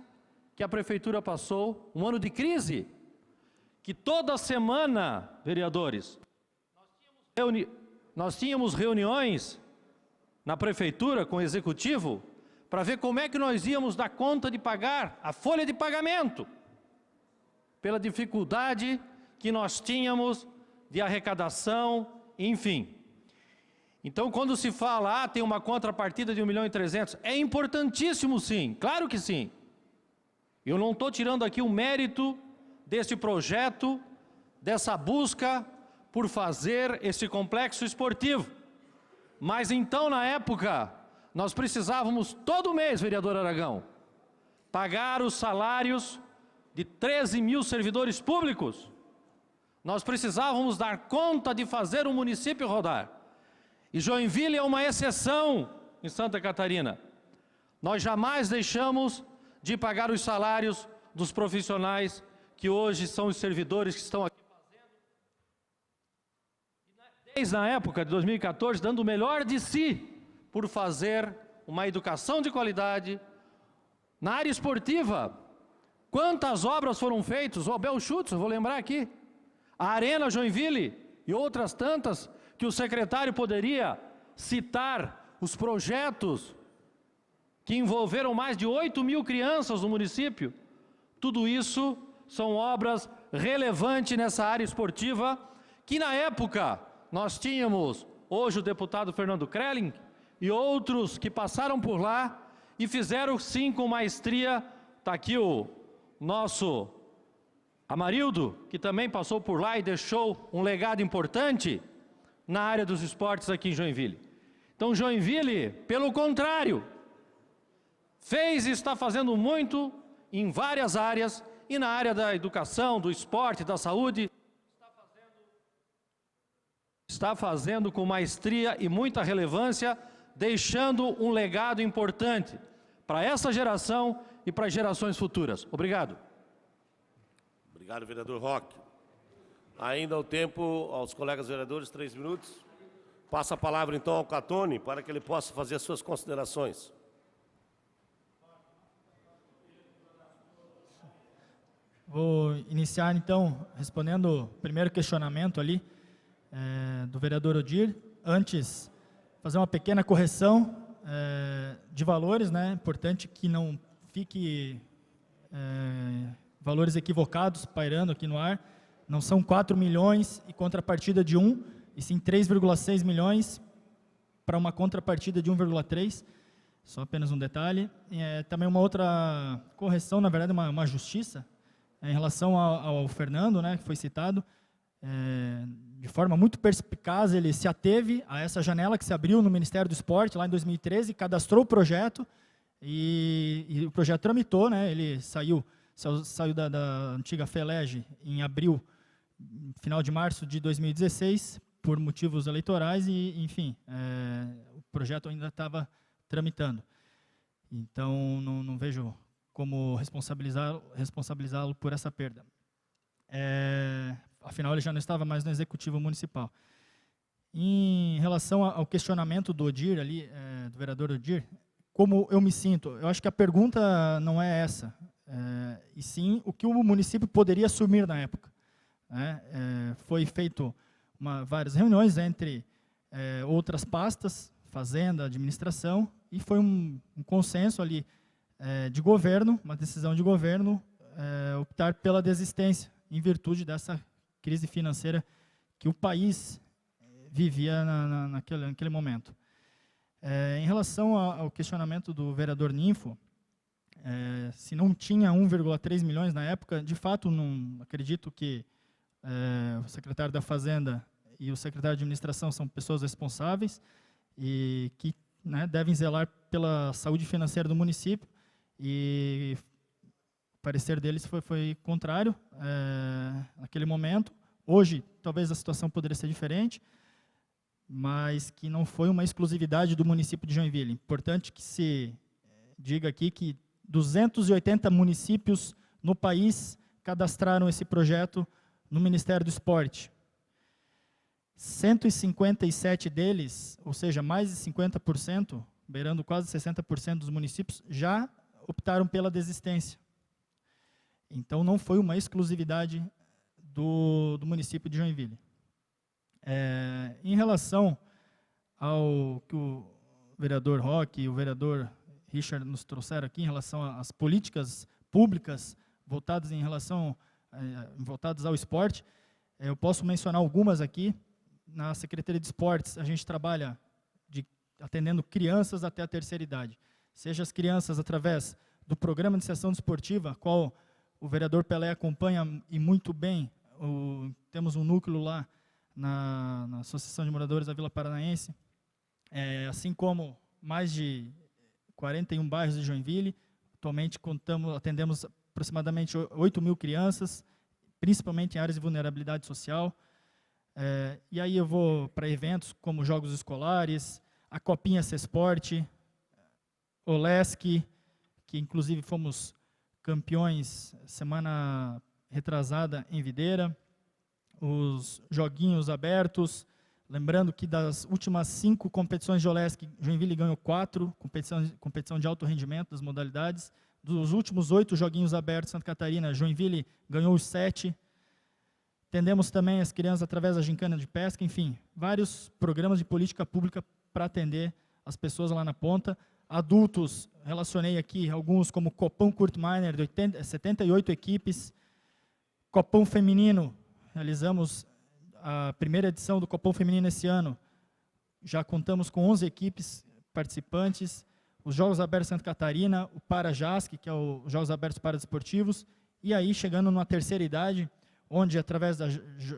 que a Prefeitura passou, um ano de crise, que toda semana, vereadores, nós tínhamos reuniões na Prefeitura com o Executivo para ver como é que nós íamos dar conta de pagar a folha de pagamento, pela dificuldade que nós tínhamos de arrecadação, enfim. Então, quando se fala, tem uma contrapartida de 1.300.000, é importantíssimo sim, claro que sim. Eu não estou tirando aqui o mérito desse projeto, dessa busca por fazer esse complexo esportivo. Mas então, na época, nós precisávamos todo mês, vereador Aragão, pagar os salários de 13 mil servidores públicos. Nós precisávamos dar conta de fazer o município rodar. E Joinville é uma exceção em Santa Catarina. Nós jamais deixamos de pagar os salários dos profissionais que hoje são os servidores que estão aqui fazendo. Desde a época de 2014, dando o melhor de si por fazer uma educação de qualidade. Na área esportiva, quantas obras foram feitas? O Abel Schutz, eu vou lembrar aqui. A Arena Joinville e outras tantas que o secretário poderia citar os projetos que envolveram mais de 8 mil crianças no município. Tudo isso são obras relevantes nessa área esportiva, que na época nós tínhamos, hoje o deputado Fernando Krelling e outros que passaram por lá e fizeram sim com maestria. Está aqui o nosso Amarildo, que também passou por lá e deixou um legado importante na área dos esportes aqui em Joinville. Então Joinville, pelo contrário, fez e está fazendo muito em várias áreas, e na área da educação, do esporte, da saúde, está fazendo com maestria e muita relevância, deixando um legado importante para essa geração e para gerações futuras. Obrigado. Obrigado, vereador Roque. Ainda o tempo aos colegas vereadores, 3 minutos. Passa a palavra então ao Catone para que ele possa fazer as suas considerações. Vou iniciar então respondendo o primeiro questionamento ali do vereador Odir. Antes, fazer uma pequena correção de valores, né? Importante que não fique valores equivocados pairando aqui no ar. Não são 4 milhões e contrapartida de 1, e sim 3,6 milhões para uma contrapartida de 1,3. Só apenas um detalhe. Também uma outra correção, na verdade, uma justiça, em relação ao Fernando, né, que foi citado. De forma muito perspicaz, ele se ateve a essa janela que se abriu no Ministério do Esporte, lá em 2013, cadastrou o projeto, e o projeto tramitou, né, ele saiu da antiga FELEG em abril, final de março de 2016, por motivos eleitorais, e, enfim, o projeto ainda estava tramitando. Então, não vejo como responsabilizá-lo por essa perda. Afinal, ele já não estava mais no Executivo Municipal. Em relação ao questionamento do Odir, ali, do vereador Odir, como eu me sinto? Eu acho que a pergunta não é essa, e sim o que o município poderia assumir na época. Foi feito várias reuniões entre outras pastas, Fazenda, Administração, e foi um consenso ali de governo, uma decisão de governo, optar pela desistência, em virtude dessa crise financeira que o país vivia naquele momento. Em relação ao questionamento do vereador Ninfo, se não tinha 1,3 milhões na época, de fato, não acredito que o secretário da Fazenda e o secretário de Administração são pessoas responsáveis e que, né, devem zelar pela saúde financeira do município, e o parecer deles foi contrário naquele momento. Hoje, talvez a situação poderia ser diferente, mas que não foi uma exclusividade do município de Joinville. Importante que se diga aqui que 280 municípios no país cadastraram esse projeto no Ministério do Esporte. 157 deles, ou seja, mais de 50%, beirando quase 60% dos municípios, já optaram pela desistência. Então, não foi uma exclusividade do município de Joinville. Em relação ao que o vereador Roque e o vereador Richard nos trouxeram aqui, em relação às políticas públicas voltadas voltadas ao esporte, eu posso mencionar algumas aqui. Na Secretaria de Esportes, a gente trabalha atendendo crianças até a terceira idade. Seja as crianças através do programa de iniciação desportiva, qual o vereador Pelé acompanha e muito bem. Temos um núcleo lá na Associação de Moradores da Vila Paranaense, assim como mais de 41 bairros de Joinville. Atualmente atendemos aproximadamente 8 mil crianças, principalmente em áreas de vulnerabilidade social. E aí eu vou para eventos como jogos escolares, a Copinha Cesporte, o Lesc, que inclusive fomos campeões semana retrasada em Videira, os joguinhos abertos. Lembrando que das últimas 5 competições de Olesc, Joinville ganhou 4, competição de alto rendimento das modalidades. Dos últimos 8 joguinhos abertos Santa Catarina, Joinville ganhou os 7. Atendemos também as crianças através da gincana de pesca, enfim, vários programas de política pública para atender as pessoas lá na ponta. Adultos, relacionei aqui alguns como Copão Kurt Miner, de 78 equipes. Copão Feminino, realizamos a primeira edição do Copão Feminino esse ano. Já contamos com 11 equipes participantes. Os Jogos Abertos Santa Catarina, o Parajasc, que é os Jogos Abertos Paradesportivos. E aí, chegando numa terceira idade, onde através dos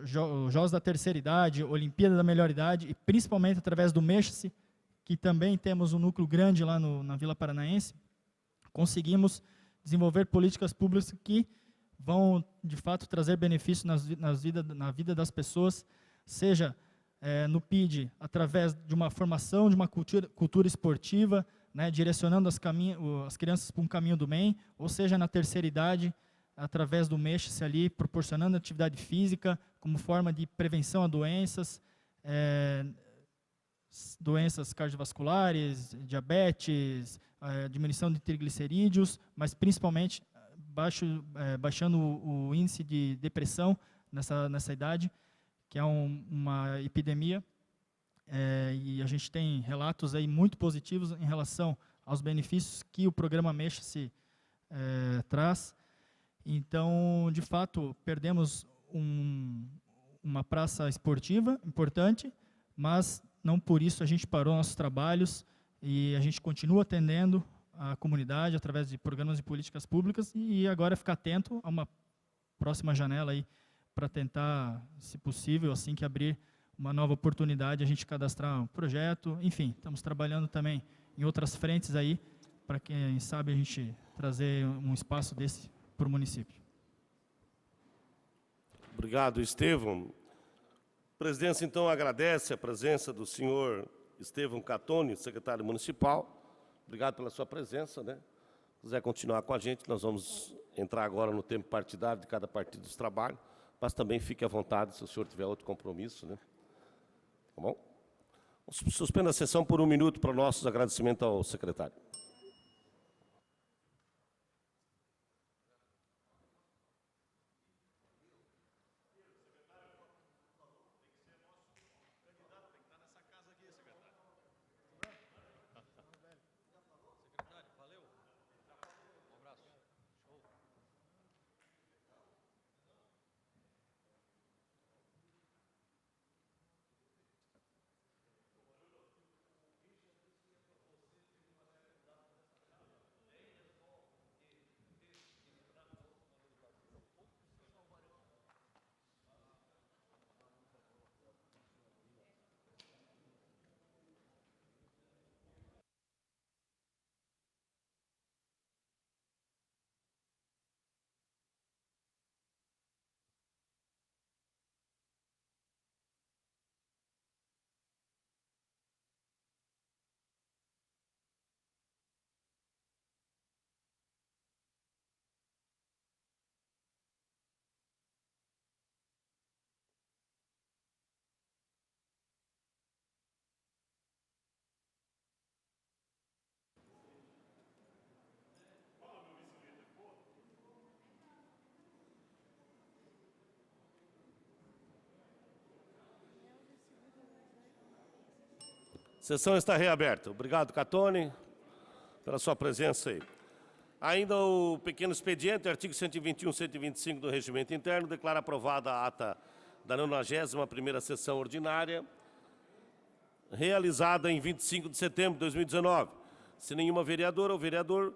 Jogos da Terceira Idade, Olimpíada da Melhor Idade, e principalmente através do Mexa-se, que também temos um núcleo grande lá na Vila Paranaense, conseguimos desenvolver políticas públicas que vão, de fato, trazer benefícios na vida das pessoas, seja no PID, através de uma formação, de uma cultura esportiva, né, direcionando as crianças para um caminho do bem, ou seja, na terceira idade, através do Mexa-se ali, proporcionando atividade física como forma de prevenção a doenças, doenças cardiovasculares, diabetes, diminuição de triglicerídeos, mas principalmente baixando o índice de depressão nessa idade, que é uma epidemia, e a gente tem relatos aí muito positivos em relação aos benefícios que o programa Mexa-se traz. Então, de fato, perdemos uma praça esportiva importante, mas não por isso a gente parou nossos trabalhos e a gente continua atendendo a comunidade através de programas de políticas públicas e agora ficar atento a uma próxima janela aí para tentar, se possível, assim que abrir uma nova oportunidade, a gente cadastrar um projeto. Enfim, estamos trabalhando também em outras frentes aí para quem sabe a gente trazer um espaço desse para o município. Obrigado, Estevão. A presidência, então, agradece a presença do senhor Estevão Catone, secretário municipal. Obrigado pela sua presença, né? Se quiser continuar com a gente, nós vamos entrar agora no tempo partidário de cada partido dos trabalhos, mas também fique à vontade se o senhor tiver outro compromisso, né? Tá bom? Suspendo a sessão por 1 minuto para nossos agradecimentos ao secretário. Sessão está reaberta. Obrigado, Catone, pela sua presença aí. Ainda o pequeno expediente, artigo 121, 125 do Regimento Interno, declara aprovada a ata da 91ª sessão ordinária, realizada em 25 de setembro de 2019. Se nenhuma vereadora ou vereador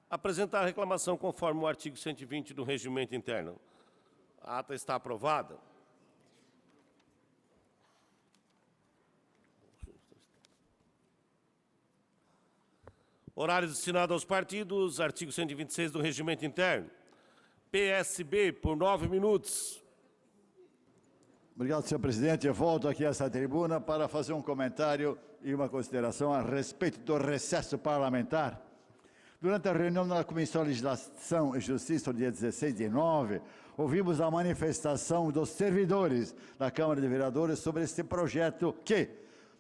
apresentar reclamação conforme o artigo 120 do Regimento Interno. A ata está aprovada. Horário destinado aos partidos, artigo 126 do Regimento Interno. PSB, por 9 minutos. Obrigado, senhor presidente. Eu volto aqui a essa tribuna para fazer um comentário e uma consideração a respeito do recesso parlamentar. Durante a reunião da Comissão de Legislação e Justiça, no dia 16 de 9, ouvimos a manifestação dos servidores da Câmara de Vereadores sobre este projeto que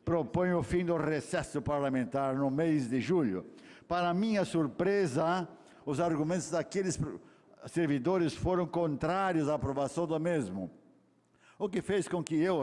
propõe o fim do recesso parlamentar no mês de julho. Para minha surpresa, os argumentos daqueles servidores foram contrários à aprovação do mesmo, o que fez com que eu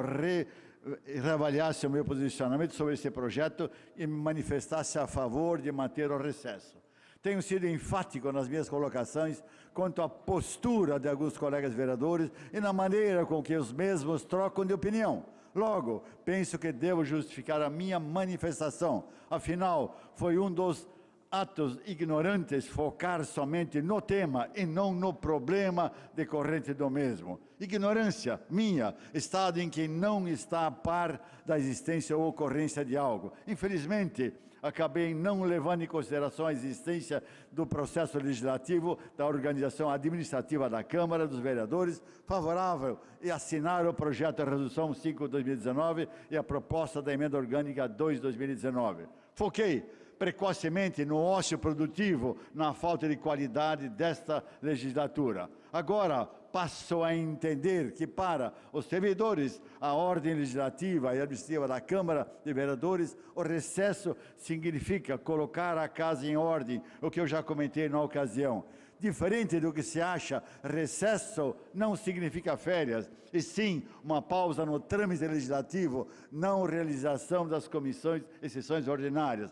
reavaliasse o meu posicionamento sobre esse projeto e me manifestasse a favor de manter o recesso. Tenho sido enfático nas minhas colocações quanto à postura de alguns colegas vereadores e na maneira com que os mesmos trocam de opinião. Logo, penso que devo justificar a minha manifestação. Afinal, foi um dos atos ignorantes focar somente no tema e não no problema decorrente do mesmo. Ignorância minha, estado em que não está a par da existência ou ocorrência de algo. Infelizmente, acabei não levando em consideração a existência do processo legislativo da organização administrativa da Câmara dos Vereadores, favorável e assinar o projeto de resolução 5/2019 e a proposta da emenda orgânica 2/2019. Foquei precocemente no ócio produtivo, na falta de qualidade desta legislatura. Agora, passo a entender que para os servidores, a ordem legislativa e administrativa da Câmara de Vereadores, o recesso significa colocar a casa em ordem, o que eu já comentei na ocasião. Diferente do que se acha, recesso não significa férias, e sim uma pausa no trâmite legislativo, não realização das comissões e sessões ordinárias.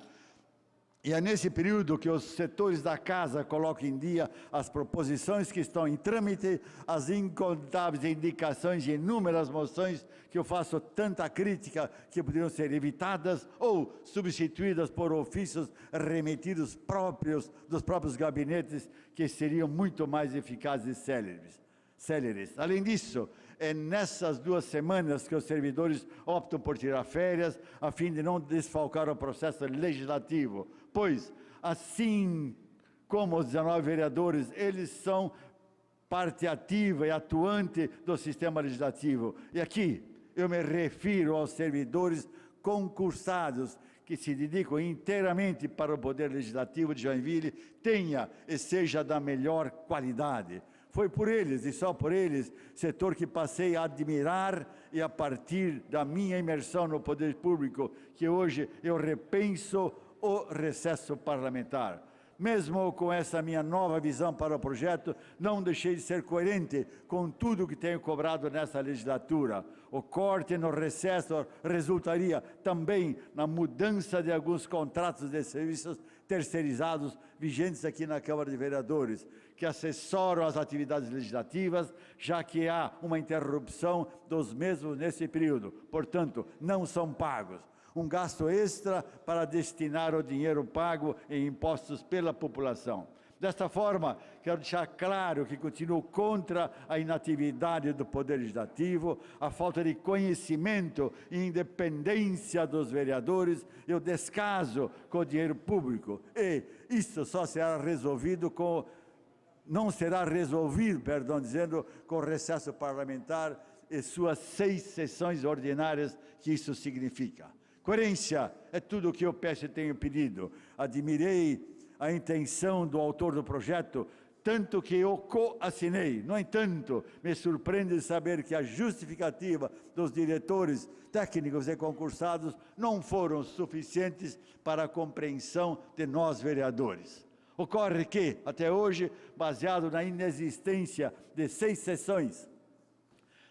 E é nesse período que os setores da Casa colocam em dia as proposições que estão em trâmite, as incontáveis indicações de inúmeras moções que eu faço tanta crítica que poderiam ser evitadas ou substituídas por ofícios remetidos dos próprios gabinetes que seriam muito mais eficazes e céleres. Além disso, é nessas 2 semanas que os servidores optam por tirar férias, a fim de não desfalcar o processo legislativo, pois, assim como os 19 vereadores, eles são parte ativa e atuante do sistema legislativo. E aqui eu me refiro aos servidores concursados que se dedicam inteiramente para o Poder Legislativo de Joinville, tenha e seja da melhor qualidade. Foi por eles, e só por eles, setor que passei a admirar e a partir da minha imersão no poder público, que hoje eu repenso o recesso parlamentar. Mesmo com essa minha nova visão para o projeto, não deixei de ser coerente com tudo que tenho cobrado nessa legislatura. O corte no recesso resultaria também na mudança de alguns contratos de serviços terceirizados vigentes aqui na Câmara de Vereadores, que assessoram as atividades legislativas, já que há uma interrupção dos mesmos nesse período. Portanto, não são pagos. Um gasto extra para destinar o dinheiro pago em impostos pela população. Desta forma, quero deixar claro que continuo contra a inatividade do Poder Legislativo, a falta de conhecimento e independência dos vereadores e o descaso com o dinheiro público. E isso só será resolvido não será resolvido, com o recesso parlamentar e suas 6 sessões ordinárias que isso significa. Coerência é tudo o que eu peço e tenho pedido. Admirei a intenção do autor do projeto, tanto que eu co-assinei. No entanto, me surpreende saber que a justificativa dos diretores técnicos e concursados não foram suficientes para a compreensão de nós vereadores. Ocorre que, até hoje, baseado na inexistência de 6 sessões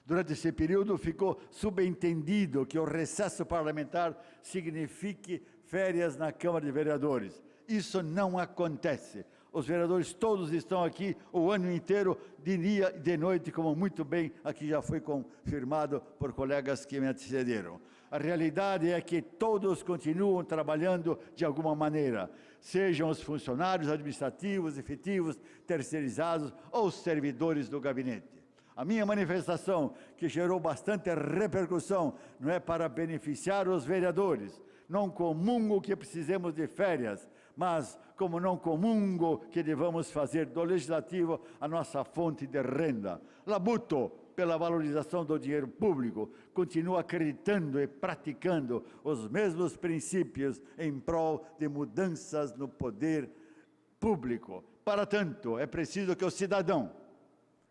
Durante esse período, ficou subentendido que o recesso parlamentar signifique férias na Câmara de Vereadores. Isso não acontece. Os vereadores todos estão aqui o ano inteiro, de dia e de noite, como muito bem aqui já foi confirmado por colegas que me antecederam. A realidade é que todos continuam trabalhando de alguma maneira, sejam os funcionários administrativos, efetivos, terceirizados ou servidores do gabinete. A minha manifestação, que gerou bastante repercussão, não é para beneficiar os vereadores. Não comungo que precisemos de férias, mas como não comungo que devamos fazer do legislativo a nossa fonte de renda. Labuto pela valorização do dinheiro público, continuo acreditando e praticando os mesmos princípios em prol de mudanças no poder público. Para tanto, é preciso que o cidadão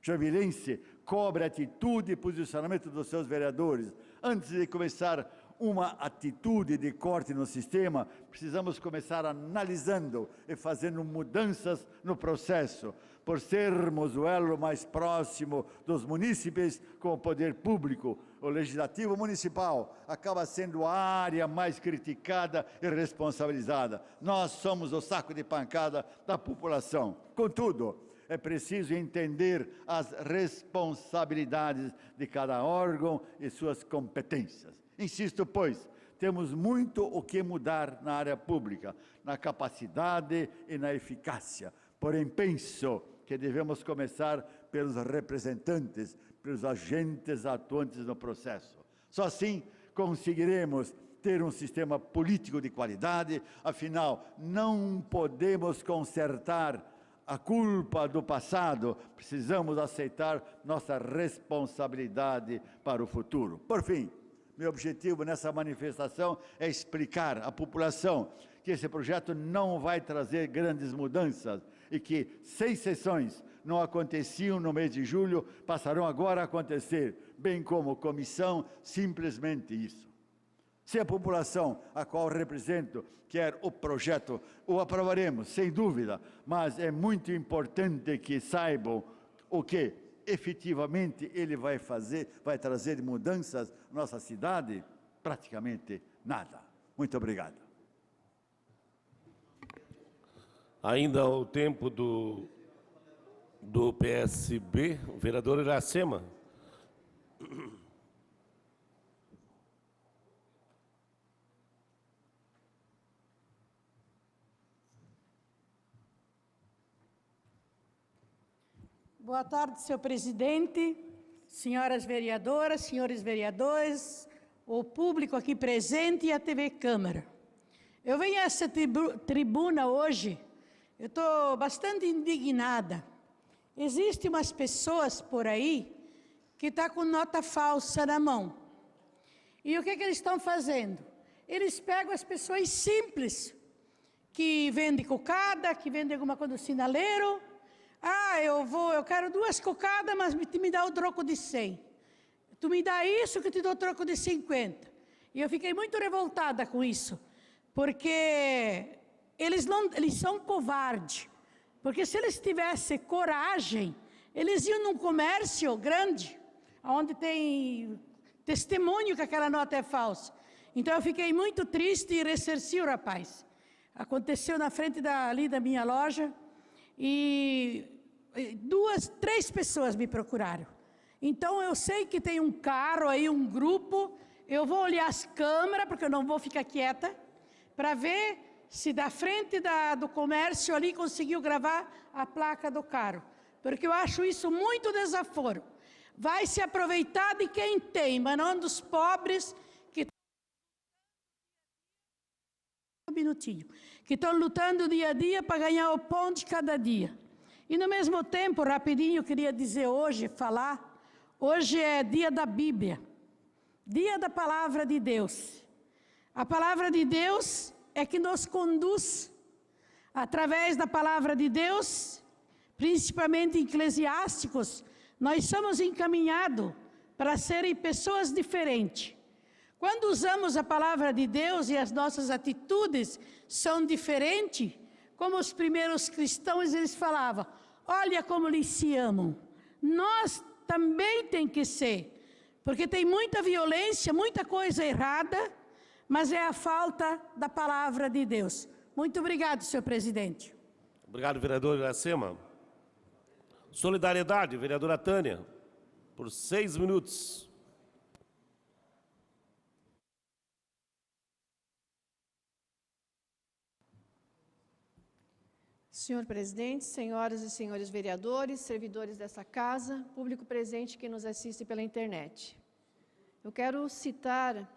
joinvilense cobre a atitude e posicionamento dos seus vereadores. Antes de começar uma atitude de corte no sistema, precisamos começar analisando e fazendo mudanças no processo, por sermos o elo mais próximo dos munícipes com o poder público. O legislativo municipal acaba sendo a área mais criticada e responsabilizada. Nós somos o saco de pancada da população. Contudo, é preciso entender as responsabilidades de cada órgão e suas competências. Insisto, pois, temos muito o que mudar na área pública, na capacidade e na eficácia. Porém, penso que devemos começar pelos representantes, pelos agentes atuantes no processo. Só assim conseguiremos ter um sistema político de qualidade. Afinal, não podemos consertar a culpa do passado, precisamos aceitar nossa responsabilidade para o futuro. Por fim, meu objetivo nessa manifestação é explicar à população que esse projeto não vai trazer grandes mudanças e que 6 sessões não aconteciam no mês de julho, passarão agora a acontecer, bem como comissão, simplesmente isso. Se a população a qual represento quer o projeto, o aprovaremos, sem dúvida, mas é muito importante que saibam o que efetivamente ele vai fazer, vai trazer mudanças na nossa cidade? Praticamente nada. Muito obrigado. Ainda o tempo do PSB, o vereador Iracema. Boa tarde, senhor presidente, senhoras vereadoras, senhores vereadores, o público aqui presente e a TV Câmara. Eu venho a essa tribuna hoje, eu estou bastante indignada. Existem umas pessoas por aí que estão com nota falsa na mão. E o que eles estão fazendo? Eles pegam as pessoas simples, que vendem cocada, que vendem alguma coisa no sinaleiro. Eu quero 2 cocadas, mas me dá o troco de 100. Tu me dá isso que eu te dou o troco de 50. E eu fiquei muito revoltada com isso, porque eles são covardes. Porque se eles tivessem coragem, eles iam num comércio grande, onde tem testemunho que aquela nota é falsa. Então eu fiquei muito triste e ressarci o rapaz. Aconteceu na frente ali da minha loja, e 3 pessoas me procuraram. Então eu sei que tem um carro aí, um grupo. Eu vou olhar as câmeras, porque eu não vou ficar quieta, para ver se da frente do comércio ali conseguiu gravar a placa do carro. Porque eu acho isso muito desaforo. Vai se aproveitar de quem tem, mas não dos pobres que estão lutando dia a dia para ganhar o pão de cada dia. E no mesmo tempo, rapidinho, eu queria dizer hoje é dia da Bíblia, dia da Palavra de Deus. A Palavra de Deus é que nos conduz, através da Palavra de Deus, principalmente em Eclesiásticos, nós somos encaminhados para serem pessoas diferentes. Quando usamos a Palavra de Deus e as nossas atitudes são diferentes, como os primeiros cristãos, eles falavam, olha como eles se amam. Nós também tem que ser. Porque tem muita violência, muita coisa errada, mas é a falta da palavra de Deus. Muito obrigado, senhor presidente. Obrigado, vereador Iracema. Solidariedade, vereadora Tânia, por 6 minutos. Senhor presidente, senhoras e senhores vereadores, servidores dessa casa, público presente que nos assiste pela internet. Eu quero citar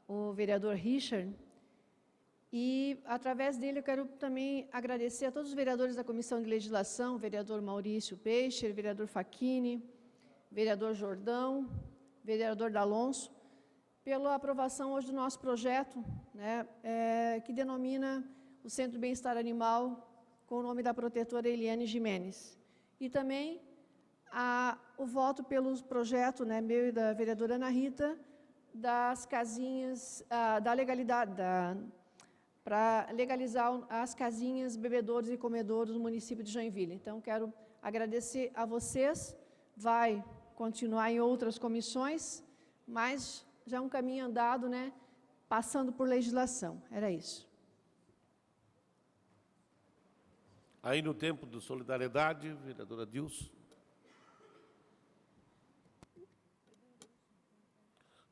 o vereador Richard e, através dele, eu quero também agradecer a todos os vereadores da Comissão de Legislação, o vereador Maurício Peixe, o vereador Facchini, vereador Jordão, vereador D'Alonso, pela aprovação hoje do nosso projeto, né, que denomina o Centro de Bem-Estar Animal com o nome da protetora Eliane Jimenez. E também o voto pelo projeto, né, meu e da vereadora Ana Rita, das casinhas, da legalidade, para legalizar as casinhas, bebedouros e comedouros no município de Joinville. Então, quero agradecer a vocês, vai continuar em outras comissões, mas já é um caminho andado, né, passando por legislação. Era isso. Aí no tempo do Solidariedade, vereadora Dilson.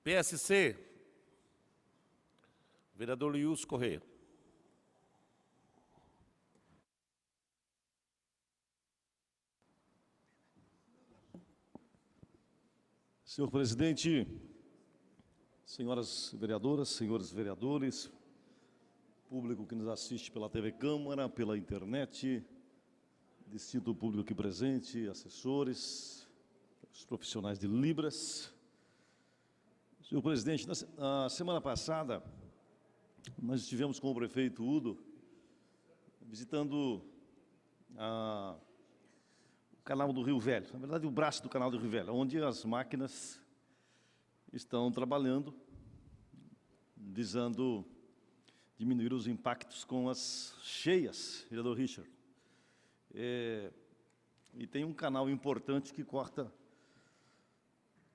PSC, vereador Lius Corrêa. Senhor presidente, senhoras vereadoras, senhores vereadores, público que nos assiste pela TV Câmara, pela internet, distinto público aqui presente, assessores, os profissionais de Libras. Senhor presidente, na semana passada, nós estivemos com o prefeito Udo visitando o canal do Rio Velho, na verdade o braço do canal do Rio Velho, onde as máquinas estão trabalhando, visando diminuir os impactos com as cheias, vereador Richard. E tem um canal importante que corta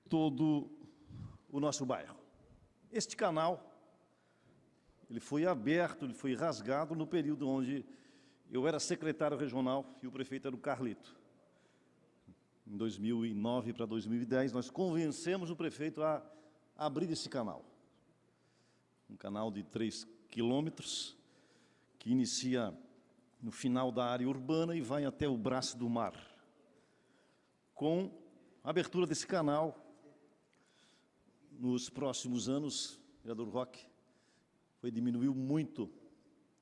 todo o nosso bairro. Este canal, ele foi aberto, ele foi rasgado no período onde eu era secretário regional e o prefeito era o Carlito. Em 2009 para 2010, nós convencemos o prefeito a abrir esse canal. Um canal de 3 quilômetros, que inicia no final da área urbana e vai até o braço do mar. Com a abertura desse canal, nos próximos anos, vereador Roque, diminuiu muito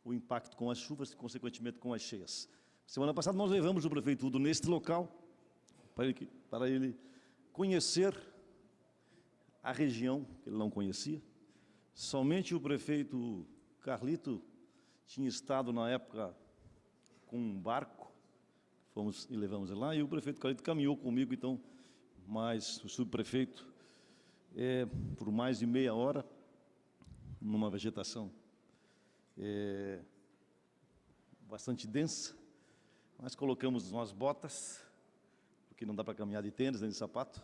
o impacto com as chuvas e, consequentemente, com as cheias. Semana passada, nós levamos o prefeito Udo neste local, para ele conhecer a região que ele não conhecia. Somente o prefeito Carlito tinha estado, na época, com um barco, fomos e levamos ele lá, e o prefeito Carlito caminhou comigo, então, mais o subprefeito, por mais de meia hora, numa vegetação bastante densa. Nós colocamos umas botas, porque não dá para caminhar de tênis nem de sapato,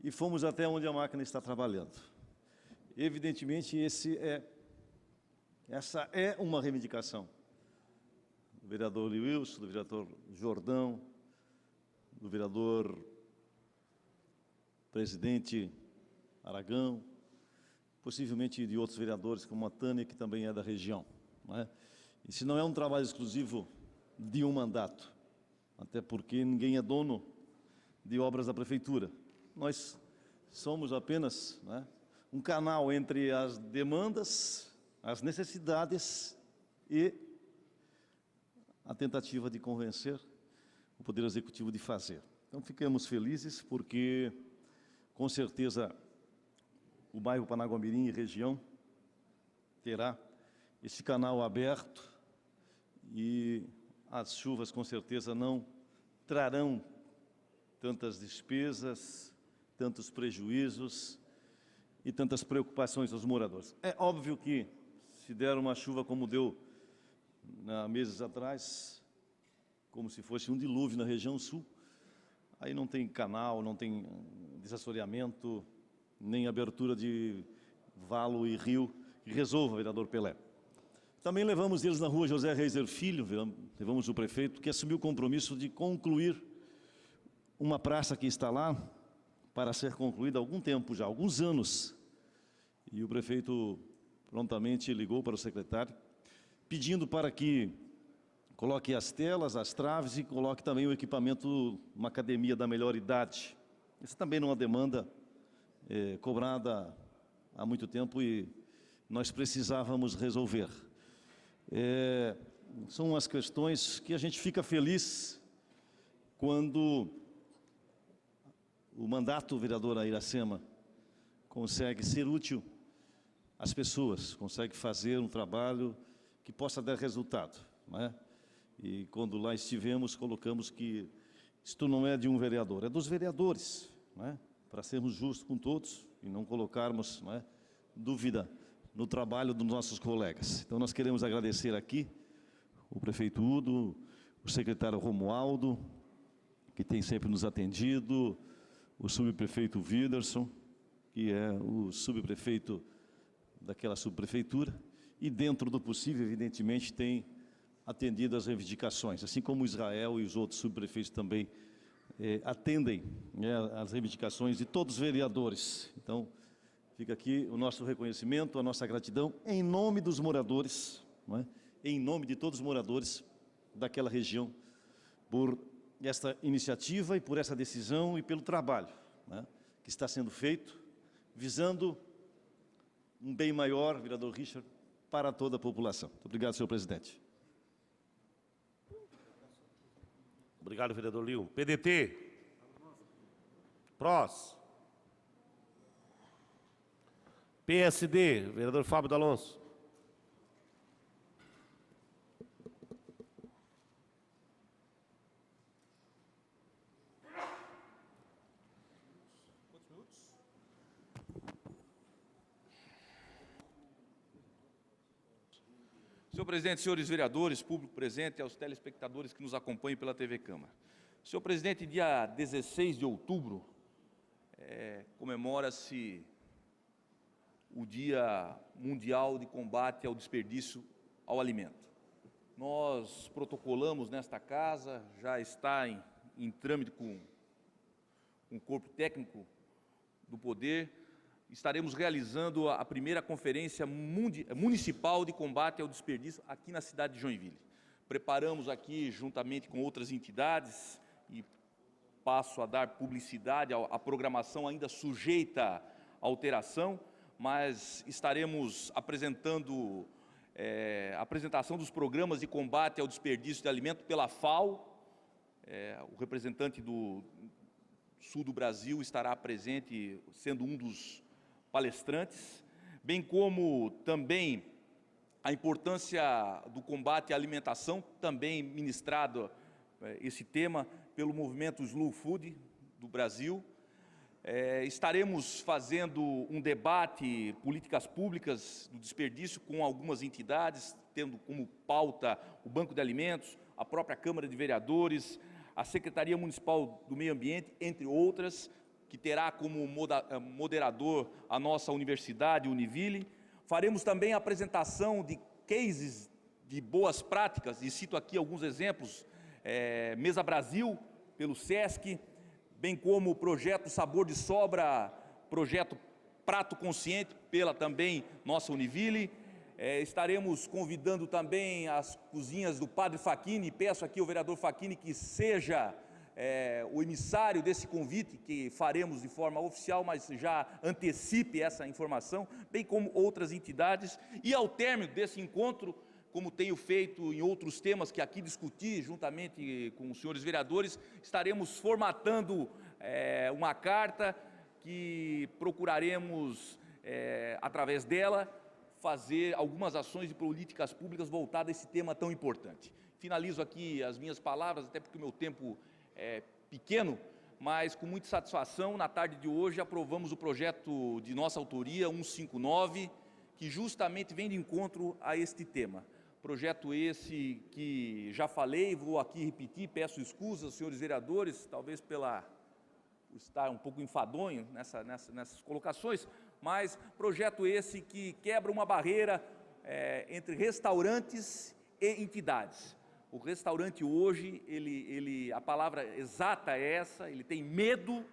e fomos até onde a máquina está trabalhando. Evidentemente, essa é uma reivindicação do vereador Wilson, do vereador Jordão, do vereador presidente Aragão, possivelmente de outros vereadores, como a Tânia, que também é da região. Não é? Isso não é um trabalho exclusivo de um mandato, até porque ninguém é dono de obras da prefeitura. Nós somos apenas, não é, um canal entre as demandas, as necessidades e a tentativa de convencer o Poder Executivo de fazer. Então, ficamos felizes porque, com certeza, o bairro Panaguamirim e região terá esse canal aberto e as chuvas, com certeza, não trarão tantas despesas, tantos prejuízos e tantas preocupações aos moradores. É óbvio que, se der uma chuva como deu meses atrás, como se fosse um dilúvio na região sul, aí não tem canal, não tem desassoreamento, nem abertura de valo e rio, que resolva, vereador Pelé. Também levamos eles na rua José Reiser Filho, levamos o prefeito, que assumiu o compromisso de concluir uma praça que está lá para ser concluída há algum tempo já, alguns anos. E o prefeito prontamente ligou para o secretário, pedindo para que coloque as telas, as traves e coloque também o equipamento, uma academia da melhor idade. Isso também não é uma demanda cobrada há muito tempo e nós precisávamos resolver. São as questões que a gente fica feliz quando o mandato do vereador Iracema consegue ser útil às pessoas, consegue fazer um trabalho que possa dar resultado, não é? E quando lá estivemos, colocamos que isto não é de um vereador, é dos vereadores, não é? Para sermos justos com todos e não colocarmos, não é, dúvida no trabalho dos nossos colegas. Então, nós queremos agradecer aqui o prefeito Udo, o secretário Romualdo, que tem sempre nos atendido, o subprefeito Widerson, que é o subprefeito daquela subprefeitura, e dentro do possível, evidentemente, tem atendido às reivindicações, assim como Israel e os outros subprefeitos também atendem, né, às reivindicações de todos os vereadores. Então, fica aqui o nosso reconhecimento, a nossa gratidão, em nome dos moradores, não é? Em nome de todos os moradores daquela região, por esta iniciativa e por essa decisão e pelo trabalho, né, que está sendo feito, visando um bem maior, vereador Richard, para toda a população. Muito obrigado, senhor presidente. Obrigado, vereador Lio. PDT. PROS. PSD, vereador Fábio D'Alonso. Senhor presidente, senhores vereadores, público presente e aos telespectadores que nos acompanham pela TV Câmara. Senhor presidente, dia 16 de outubro, comemora-se o Dia Mundial de Combate ao Desperdício ao Alimento. Nós protocolamos nesta casa, já está em trâmite com o corpo técnico do Poder, estaremos realizando a primeira conferência municipal de combate ao desperdício aqui na cidade de Joinville. Preparamos aqui, juntamente com outras entidades, e passo a dar publicidade à programação ainda sujeita à alteração, mas estaremos apresentando a apresentação dos programas de combate ao desperdício de alimento pela FAO. O representante do sul do Brasil estará presente, sendo um dos palestrantes, bem como também a importância do combate à alimentação, também ministrado esse tema pelo movimento Slow Food do Brasil. Estaremos fazendo um debate, políticas públicas do desperdício com algumas entidades, tendo como pauta o Banco de Alimentos, a própria Câmara de Vereadores, a Secretaria Municipal do Meio Ambiente, entre outras, que terá como moderador a nossa universidade, Univille. Faremos também a apresentação de cases de boas práticas, e cito aqui alguns exemplos, Mesa Brasil, pelo SESC, bem como o projeto Sabor de Sobra, projeto Prato Consciente, pela também nossa Univille. Estaremos convidando também as cozinhas do Padre Facchini, peço aqui ao vereador Facchini que seja o emissário desse convite, que faremos de forma oficial, mas já antecipe essa informação, bem como outras entidades. E ao término desse encontro, como tenho feito em outros temas que aqui discuti, juntamente com os senhores vereadores, estaremos formatando uma carta que procuraremos, através dela, fazer algumas ações de políticas públicas voltadas a esse tema tão importante. Finalizo aqui as minhas palavras, até porque o meu tempo pequeno, mas com muita satisfação, na tarde de hoje aprovamos o projeto de nossa autoria, 159, que justamente vem de encontro a este tema. Projeto esse que já falei, vou aqui repetir, peço escusas aos senhores vereadores, talvez pela estar um pouco enfadonho nessas colocações, mas projeto esse que quebra uma barreira entre restaurantes e entidades. O restaurante hoje, a palavra exata é essa, ele tem medo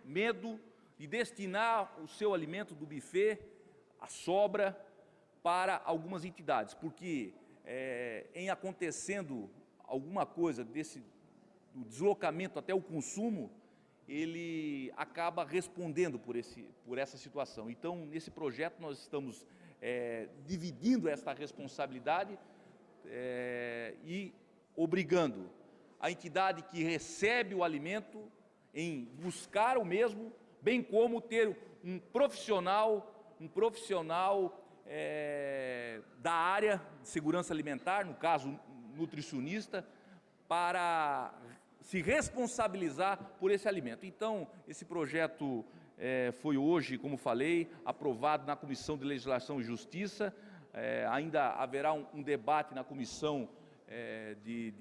de destinar o seu alimento do buffet, a sobra, para algumas entidades, porque em acontecendo alguma coisa do deslocamento até o consumo, ele acaba respondendo por essa situação. Então, nesse projeto, nós estamos dividindo esta responsabilidade e obrigando a entidade que recebe o alimento em buscar o mesmo, bem como ter um profissional da área de segurança alimentar, no caso nutricionista, para se responsabilizar por esse alimento. Então, esse projeto foi hoje, como falei, aprovado na Comissão de Legislação e Justiça. Ainda haverá um debate na Comissão de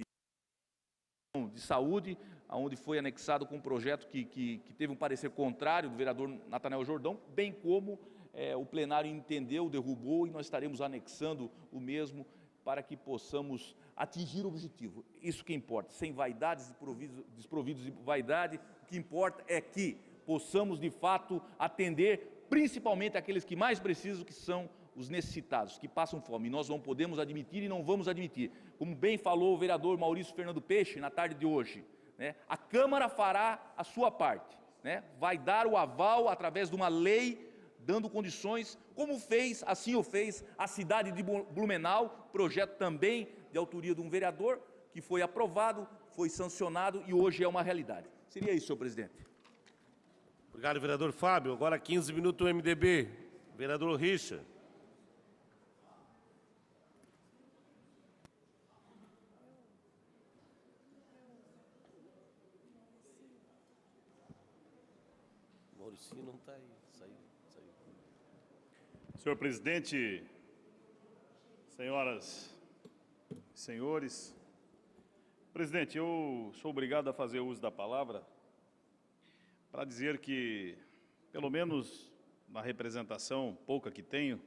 Saúde, onde foi anexado com um projeto que teve um parecer contrário do vereador Natanael Jordão, bem como o plenário entendeu, derrubou, e nós estaremos anexando o mesmo para que possamos atingir o objetivo. Isso que importa, sem vaidades, desprovidos de vaidade, o que importa é que possamos, de fato, atender principalmente aqueles que mais precisam, que são os necessitados, que passam fome. E nós não podemos admitir e não vamos admitir. Como bem falou o vereador Maurício Fernando Peixe na tarde de hoje, a Câmara fará a sua parte, vai dar o aval através de uma lei, dando condições, como assim o fez a cidade de Blumenau, projeto também de autoria de um vereador, que foi aprovado, foi sancionado e hoje é uma realidade. Seria isso, senhor presidente. Obrigado, vereador Fábio. Agora 15 minutos do MDB. Vereador Richa. Mauricinho não está aí. Saiu. Senhor presidente, senhoras e senhores, presidente, eu sou obrigado a fazer uso da palavra para dizer que, pelo menos na representação pouca que tenho,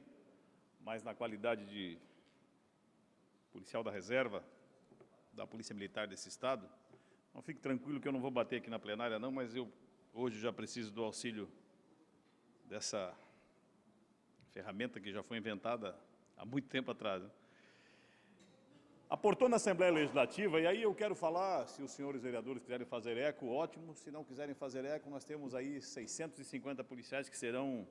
mas na qualidade de policial da reserva da Polícia Militar desse Estado, não fique tranquilo que eu não vou bater aqui na plenária não, mas eu hoje já preciso do auxílio dessa ferramenta que já foi inventada há muito tempo atrás. Aportou na Assembleia Legislativa, e aí eu quero falar, se os senhores vereadores quiserem fazer eco, ótimo, se não quiserem fazer eco, nós temos aí 650 policiais que serão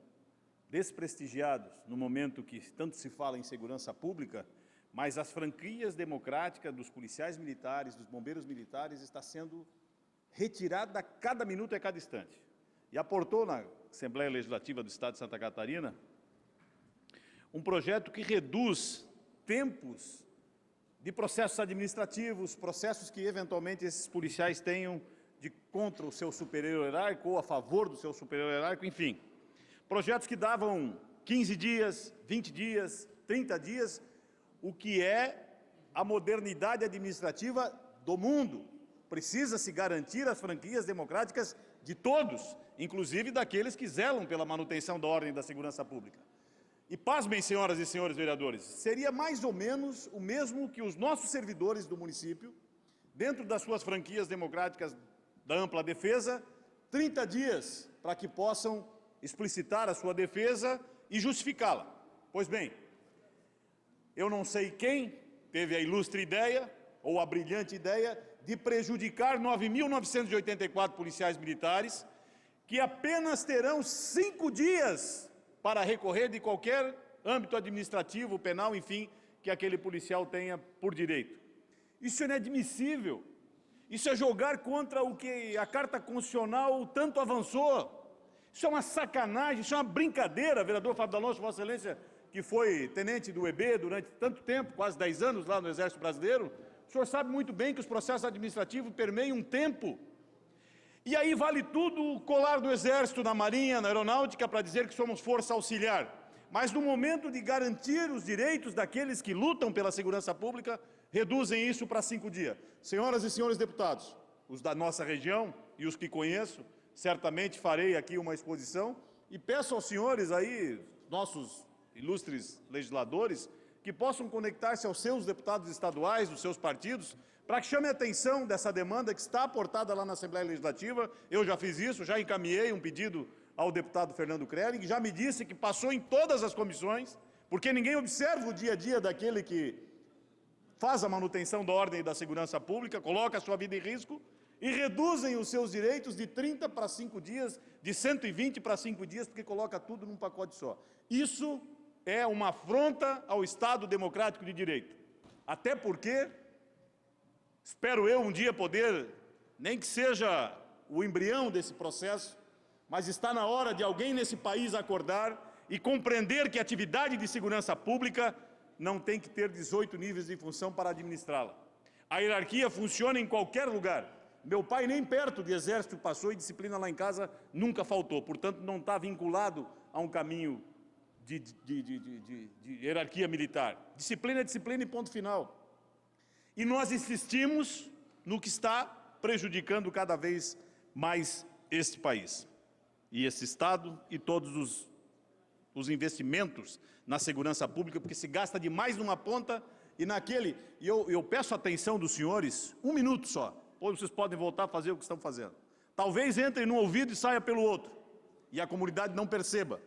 desprestigiados no momento que tanto se fala em segurança pública, mas as franquias democráticas dos policiais militares, dos bombeiros militares, está sendo retirada a cada minuto e a cada instante. E aportou na Assembleia Legislativa do Estado de Santa Catarina um projeto que reduz tempos de processos administrativos, processos que eventualmente esses policiais tenham contra o seu superior hierárquico ou a favor do seu superior hierárquico, enfim. Projetos que davam 15 dias, 20 dias, 30 dias, o que é a modernidade administrativa do mundo. Precisa-se garantir as franquias democráticas de todos, inclusive daqueles que zelam pela manutenção da ordem e da segurança pública. E pasmem, senhoras e senhores vereadores, seria mais ou menos o mesmo que os nossos servidores do município, dentro das suas franquias democráticas da ampla defesa, 30 dias para que possam explicitar a sua defesa e justificá-la. Pois bem, eu não sei quem teve a ilustre ideia, ou a brilhante ideia, de prejudicar 9.984 policiais militares, que apenas terão 5 dias para recorrer de qualquer âmbito administrativo, penal, enfim, que aquele policial tenha por direito. Isso é inadmissível. Isso é jogar contra o que a Carta Constitucional tanto avançou. Isso é uma sacanagem, isso é uma brincadeira, vereador Fábio D'Alonso, Vossa Excelência, que foi tenente do EB durante tanto tempo, quase 10 anos lá no Exército Brasileiro, o senhor sabe muito bem que os processos administrativos permeiam um tempo. E aí vale tudo o colar do Exército, na Marinha, na Aeronáutica, para dizer que somos força auxiliar. Mas no momento de garantir os direitos daqueles que lutam pela segurança pública, reduzem isso para 5 dias. Senhoras e senhores deputados, os da nossa região e os que conheço, certamente farei aqui uma exposição e peço aos senhores aí, nossos ilustres legisladores, que possam conectar-se aos seus deputados estaduais, dos seus partidos, para que chame a atenção dessa demanda que está aportada lá na Assembleia Legislativa. Eu já fiz isso, já encaminhei um pedido ao deputado Fernando Krelling, já me disse que passou em todas as comissões, porque ninguém observa o dia a dia daquele que faz a manutenção da ordem e da segurança pública, coloca a sua vida em risco, e reduzem os seus direitos de 30 para 5 dias, de 120 para 5 dias, porque coloca tudo num pacote só. Isso é uma afronta ao Estado democrático de direito. Até porque, espero eu um dia poder, nem que seja o embrião desse processo, mas está na hora de alguém nesse país acordar e compreender que a atividade de segurança pública não tem que ter 18 níveis de função para administrá-la. A hierarquia funciona em qualquer lugar. Meu pai nem perto de exército passou e disciplina lá em casa nunca faltou. Portanto, não está vinculado a um caminho de hierarquia militar. Disciplina é disciplina e ponto final. E nós insistimos no que está prejudicando cada vez mais este país. E esse Estado e todos os investimentos na segurança pública, porque se gasta demais numa ponta e naquele... E eu peço a atenção dos senhores, um minuto só, ou vocês podem voltar a fazer o que estão fazendo. Talvez entre num ouvido e saia pelo outro, e a comunidade não perceba.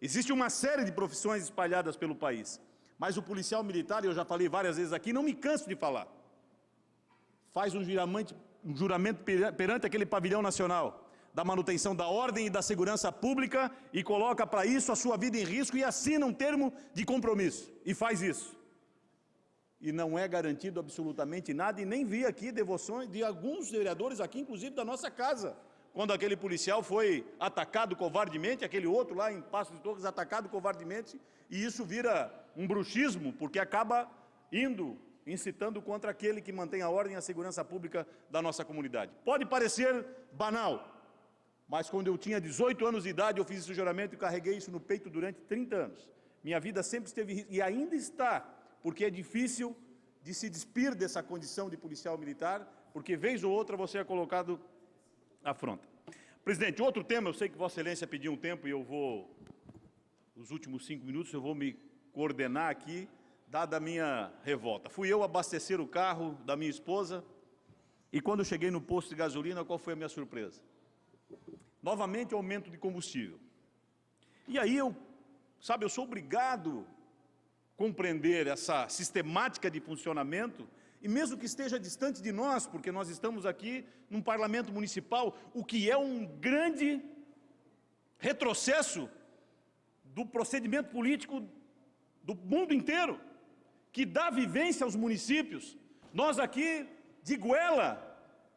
Existe uma série de profissões espalhadas pelo país, mas o policial militar, eu já falei várias vezes aqui, não me canso de falar, faz um juramento perante aquele pavilhão nacional, da manutenção da ordem e da segurança pública e coloca para isso a sua vida em risco e assina um termo de compromisso. E faz isso. E não é garantido absolutamente nada e nem vi aqui devoções de alguns vereadores aqui, inclusive da nossa casa, quando aquele policial foi atacado covardemente, aquele outro lá em Paços de Torres atacado covardemente, e isso vira um bruxismo, porque acaba incitando contra aquele que mantém a ordem e a segurança pública da nossa comunidade. Pode parecer banal, mas quando eu tinha 18 anos de idade, eu fiz esse juramento e carreguei isso no peito durante 30 anos. Minha vida sempre esteve, e ainda está, porque é difícil de se despir dessa condição de policial militar, porque vez ou outra você é colocado à afronta. Presidente, outro tema, eu sei que Vossa Excelência pediu um tempo e eu vou, nos últimos 5 minutos, eu vou me coordenar aqui, dada a minha revolta. Fui eu abastecer o carro da minha esposa e quando eu cheguei no posto de gasolina, qual foi a minha surpresa? Novamente, aumento de combustível. E aí eu sou obrigado a compreender essa sistemática de funcionamento, e mesmo que esteja distante de nós, porque nós estamos aqui num parlamento municipal, o que é um grande retrocesso do procedimento político do mundo inteiro, que dá vivência aos municípios. Nós aqui, de goela,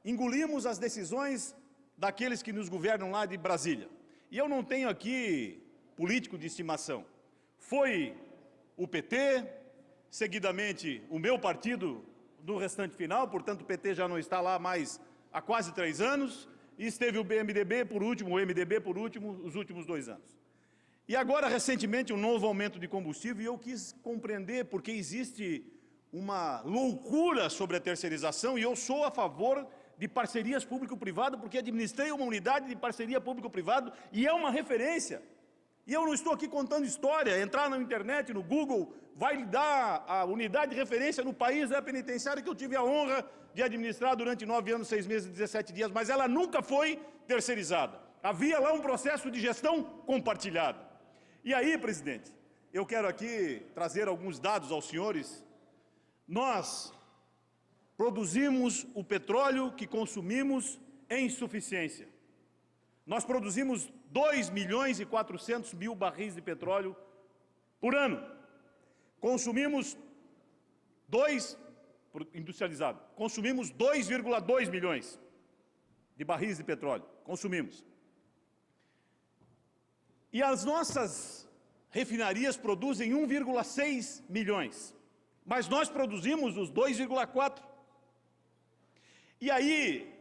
engolimos as decisões daqueles que nos governam lá de Brasília. E eu não tenho aqui político de estimação. Foi o PT, seguidamente o meu partido no restante final, portanto o PT já não está lá mais há quase 3 anos, e esteve o MDB por último, os últimos 2 anos. E agora, recentemente, um novo aumento de combustível, e eu quis compreender porque existe uma loucura sobre a terceirização, e eu sou a favor de parcerias público-privado, porque administrei uma unidade de parceria público-privado e é uma referência. E eu não estou aqui contando história, entrar na internet, no Google, vai lhe dar a unidade de referência no país da penitenciária que eu tive a honra de administrar durante 9 anos, 6 meses e 17 dias, mas ela nunca foi terceirizada. Havia lá um processo de gestão compartilhada. E aí, presidente, eu quero aqui trazer alguns dados aos senhores. Nós produzimos o petróleo que consumimos em suficiência. Nós produzimos 2.400.000 barris de petróleo por ano. Consumimos industrializado, consumimos 2,2 milhões de barris de petróleo. Consumimos. E as nossas refinarias produzem 1,6 milhões. Mas nós produzimos os 2,4. E aí,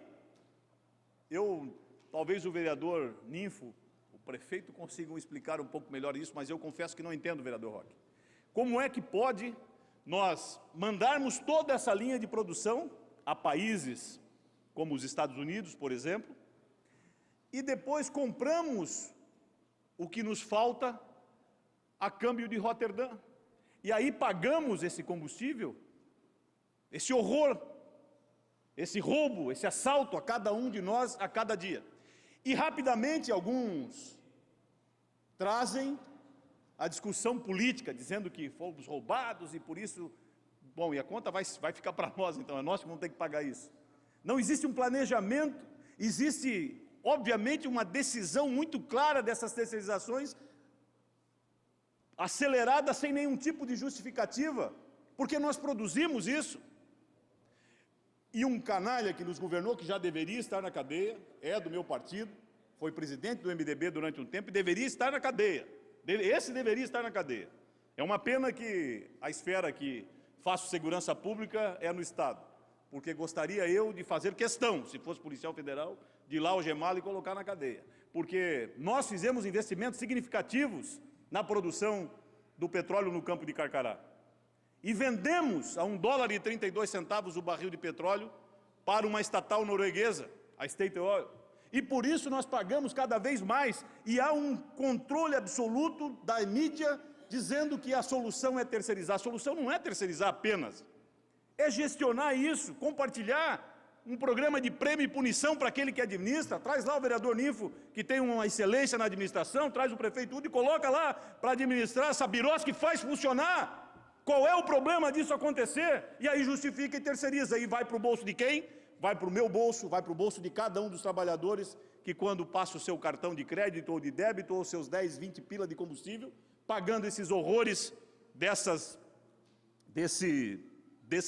talvez o vereador Ninfo, o prefeito consigam explicar um pouco melhor isso, mas eu confesso que não entendo, vereador Roque. Como é que pode nós mandarmos toda essa linha de produção a países como os Estados Unidos, por exemplo, e depois compramos o que nos falta a câmbio de Roterdã. E aí pagamos esse combustível, esse horror, esse roubo, esse assalto a cada um de nós a cada dia. E rapidamente alguns trazem a discussão política, dizendo que fomos roubados e por isso, bom, e a conta vai ficar para nós, então é nós que vamos ter que pagar isso. Não existe um planejamento, existe, obviamente, uma decisão muito clara dessas terceirizações, acelerada sem nenhum tipo de justificativa, porque nós produzimos isso. E um canalha que nos governou, que já deveria estar na cadeia, é do meu partido, foi presidente do MDB durante um tempo e deveria estar na cadeia. Esse deveria estar na cadeia. É uma pena que a esfera que faço segurança pública é no Estado, porque gostaria eu de fazer questão, se fosse policial federal, de ir lá algemá-lo e colocar na cadeia. Porque nós fizemos investimentos significativos na produção do petróleo no campo de Carcará. E vendemos a $1,32 o barril de petróleo para uma estatal norueguesa, a State Oil. E por isso nós pagamos cada vez mais, e há um controle absoluto da mídia dizendo que a solução é terceirizar. A solução não é terceirizar apenas, é gestionar isso, compartilhar um programa de prêmio e punição para aquele que administra. Traz lá o vereador Ninfo, que tem uma excelência na administração, traz o prefeito e coloca lá para administrar essa birosca que faz funcionar. Qual é o problema disso acontecer? E aí justifica e terceiriza. E vai para o bolso de quem? Vai para o meu bolso, vai para o bolso de cada um dos trabalhadores que quando passa o seu cartão de crédito ou de débito, ou seus 10, 20 pila de combustível, pagando esses horrores desse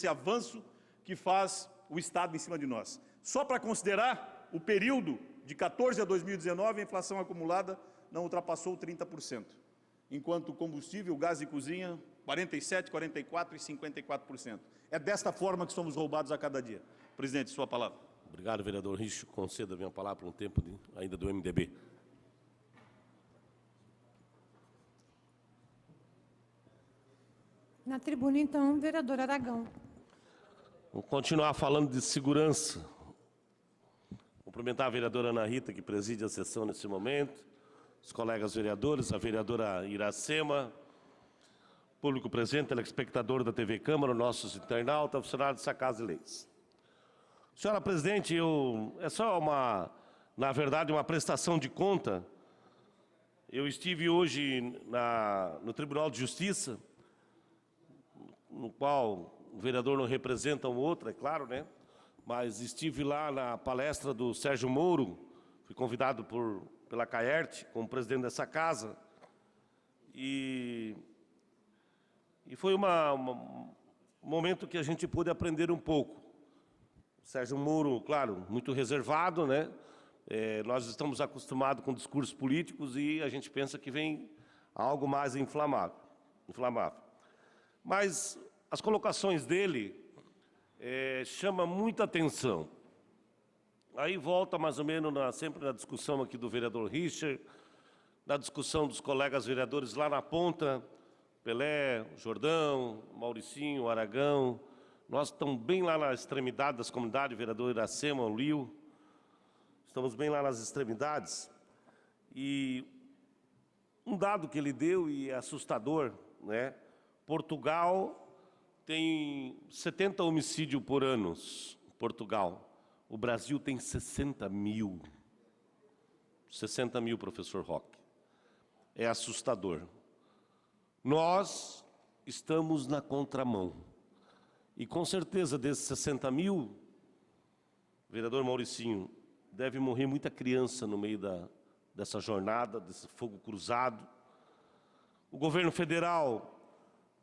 avanço que faz o Estado em cima de nós. Só para considerar, o período de 14 a 2019, a inflação acumulada não ultrapassou 30%, enquanto o combustível, o gás de cozinha, 47%, 44% e 54%. É desta forma que somos roubados a cada dia. Presidente, sua palavra. Obrigado, vereador Richo. Conceda a minha palavra por um tempo ainda do MDB. Na tribuna, então, vereador Aragão. Vou continuar falando de segurança. Cumprimentar a vereadora Ana Rita, que preside a sessão nesse momento, os colegas vereadores, a vereadora Iracema, público presente, telespectador da TV Câmara, nossos internautas, funcionários dessa Casa de Leis. Senhora presidente, é só na verdade, uma prestação de conta. Eu estive hoje no Tribunal de Justiça, no qual o vereador não representa um outro, é claro, né? Mas estive lá na palestra do Sérgio Moro, fui convidado pela Caerte, como presidente dessa casa, e foi um momento que a gente pôde aprender um pouco. O Sérgio Moro, claro, muito reservado, né? Nós estamos acostumados com discursos políticos e a gente pensa que vem algo mais inflamável. Mas as colocações dele chamam muita atenção. Aí volta mais ou menos sempre na discussão aqui do vereador Richard, na discussão dos colegas vereadores lá na ponta, Pelé, Jordão, Mauricinho, Aragão. Nós estamos bem lá na extremidade das comunidades, vereador Iracema, o Lio. Estamos bem lá nas extremidades. E um dado que ele deu, e é assustador, né? Portugal tem 70 homicídios por ano, Portugal. O Brasil tem 60 mil. 60 mil, professor Roque. É assustador. Nós estamos na contramão. E com certeza desses 60 mil, vereador Mauricinho, deve morrer muita criança no meio dessa jornada, desse fogo cruzado. O governo federal,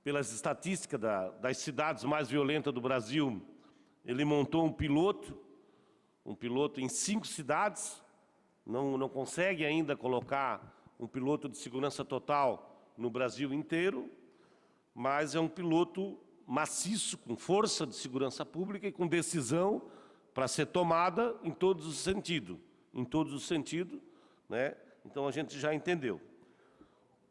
pelas estatísticas das cidades mais violentas do Brasil, ele montou um piloto em 5 cidades, não consegue ainda colocar um piloto de segurança total no Brasil inteiro, mas é um piloto maciço, com força de segurança pública e com decisão para ser tomada em todos os sentidos. Né? Então a gente já entendeu.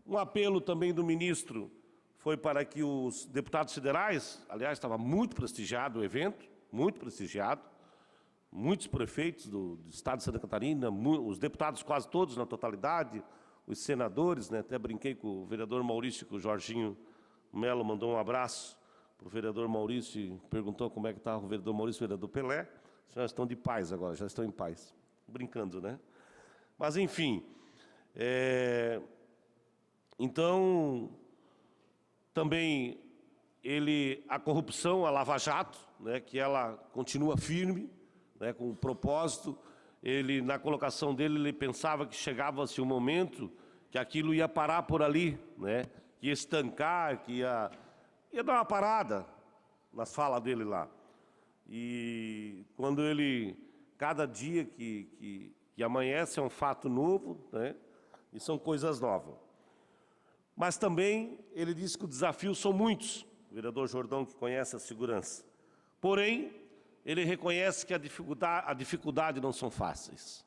Um apelo também do ministro foi para que os deputados federais, aliás, estava muito prestigiado o evento, muito prestigiado, muitos prefeitos do estado de Santa Catarina, os deputados quase todos na totalidade, os senadores, né? Até brinquei com o vereador Maurício, que o Jorginho Melo mandou um abraço para o vereador Maurício e perguntou como é que estava o vereador Maurício e o vereador Pelé. Já estão de paz agora, já estão em paz. Brincando, né? Mas, enfim, então, também a corrupção, a Lava Jato, né, que ela continua firme, né, com o propósito. Ele, na colocação dele, ele pensava que chegava-se um momento que aquilo ia parar por ali, né, que ia estancar, que ia dar uma parada nas falas dele lá. E quando cada dia que amanhece é um fato novo, né, e são coisas novas. Mas também ele disse que os desafios são muitos, o vereador Jordão, que conhece a segurança. Porém, ele reconhece que a dificuldade não são fáceis.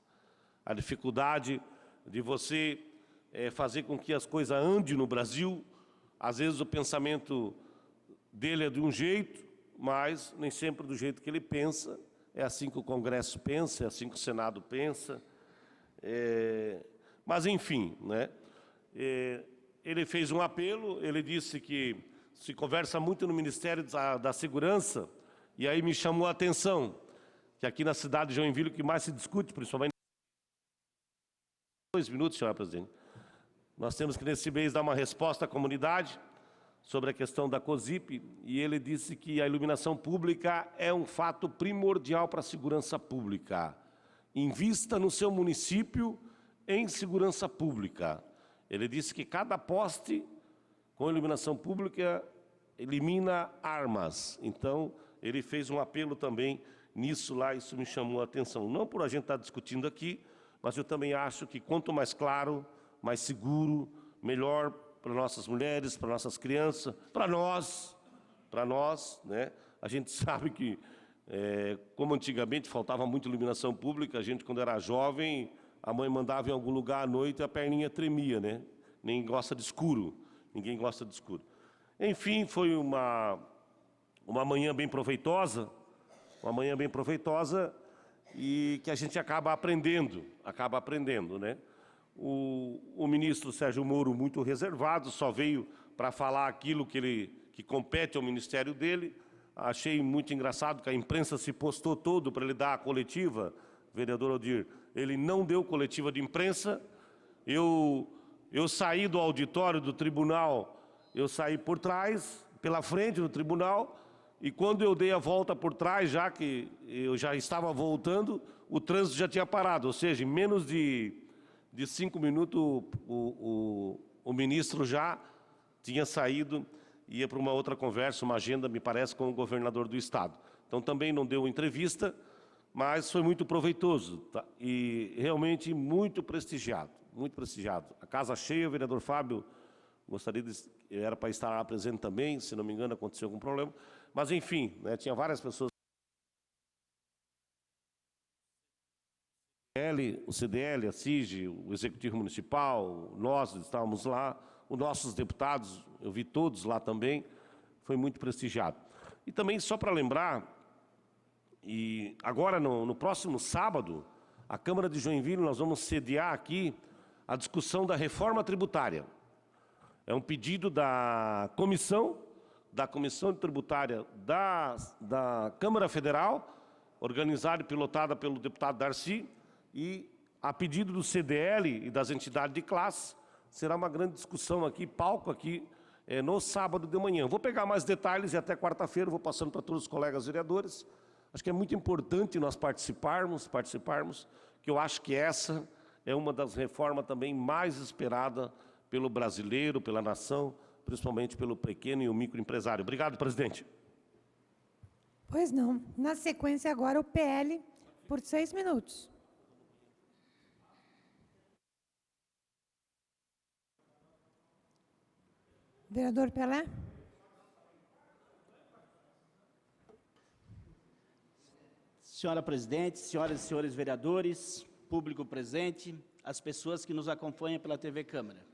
A dificuldade de você fazer com que as coisas andem no Brasil, às vezes o pensamento dele é de um jeito, mas nem sempre do jeito que ele pensa. É assim que o Congresso pensa, é assim que o Senado pensa. Mas, enfim, né? Ele fez um apelo, ele disse que se conversa muito no Ministério da Segurança, e aí me chamou a atenção que aqui na cidade de Joinville o que mais se discute, principalmente... 2 minutos, senhora presidente. Nós temos que nesse mês dar uma resposta à comunidade sobre a questão da COSIP, e ele disse que a iluminação pública é um fato primordial para a segurança pública. Invista no seu município em segurança pública. Ele disse que cada poste com iluminação pública elimina armas. Então, ele fez um apelo também nisso lá, isso me chamou a atenção. Não por a gente estar discutindo aqui, mas eu também acho que quanto mais claro, mais seguro, melhor para nossas mulheres, para nossas crianças, para nós, né? A gente sabe que, como antigamente faltava muita iluminação pública, a gente, quando era jovem, a mãe mandava em algum lugar à noite e a perninha tremia, né? Ninguém gosta de escuro. Enfim, foi uma manhã bem proveitosa, e que a gente acaba aprendendo, né? O ministro Sérgio Moro, muito reservado, só veio para falar aquilo que compete ao ministério dele. Achei muito engraçado que a imprensa se postou todo para ele dar a coletiva, vereador Aldir. Ele não deu coletiva de imprensa. Eu saí do auditório do tribunal, eu saí por trás, pela frente do tribunal, e quando eu dei a volta por trás, já que eu já estava voltando, o trânsito já tinha parado, ou seja, em menos de 5 minutos o ministro já tinha saído, ia para uma outra conversa, uma agenda, me parece, com o governador do estado. Então também não deu entrevista, mas foi muito proveitoso, tá? E realmente muito prestigiado, muito prestigiado. A casa cheia, o vereador Fábio era para estar lá presente também, se não me engano aconteceu algum problema, mas enfim, né, tinha várias pessoas. O CDL, a CIG, o Executivo Municipal, nós estávamos lá, os nossos deputados, eu vi todos lá também, foi muito prestigiado. E também, só para lembrar, e agora no próximo sábado, a Câmara de Joinville, nós vamos sediar aqui a discussão da reforma tributária. É um pedido da comissão tributária da Câmara Federal, organizada e pilotada pelo deputado Darcy, e a pedido do CDL e das entidades de classe, será uma grande discussão aqui, palco aqui, no sábado de manhã. Vou pegar mais detalhes e até quarta-feira vou passando para todos os colegas vereadores. Acho que é muito importante nós participarmos, que eu acho que essa é uma das reformas também mais esperadas pelo brasileiro, pela nação, principalmente pelo pequeno e o microempresário. Obrigado, presidente. Pois não. Na sequência, agora o PL, por 6 minutos. Vereador Pelé. Senhora presidente, senhoras e senhores vereadores, público presente, as pessoas que nos acompanham pela TV Câmara.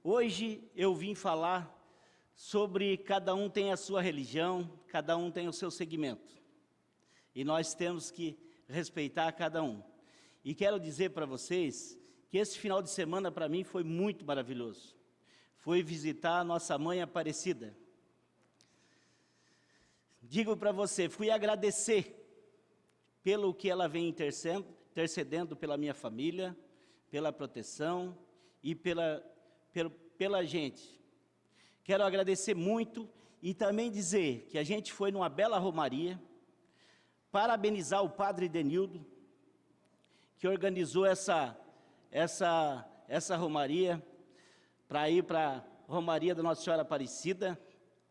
Hoje eu vim falar sobre cada um tem a sua religião, cada um tem o seu segmento. E nós temos que respeitar cada um. E quero dizer para vocês que esse final de semana para mim foi muito maravilhoso. Foi visitar a nossa mãe Aparecida. Digo para você, fui agradecer pelo que ela vem intercedendo pela minha família, pela proteção e pela gente. Quero agradecer muito e também dizer que a gente foi numa bela romaria, parabenizar o padre Denildo, que organizou essa romaria, para ir para a romaria da Nossa Senhora Aparecida,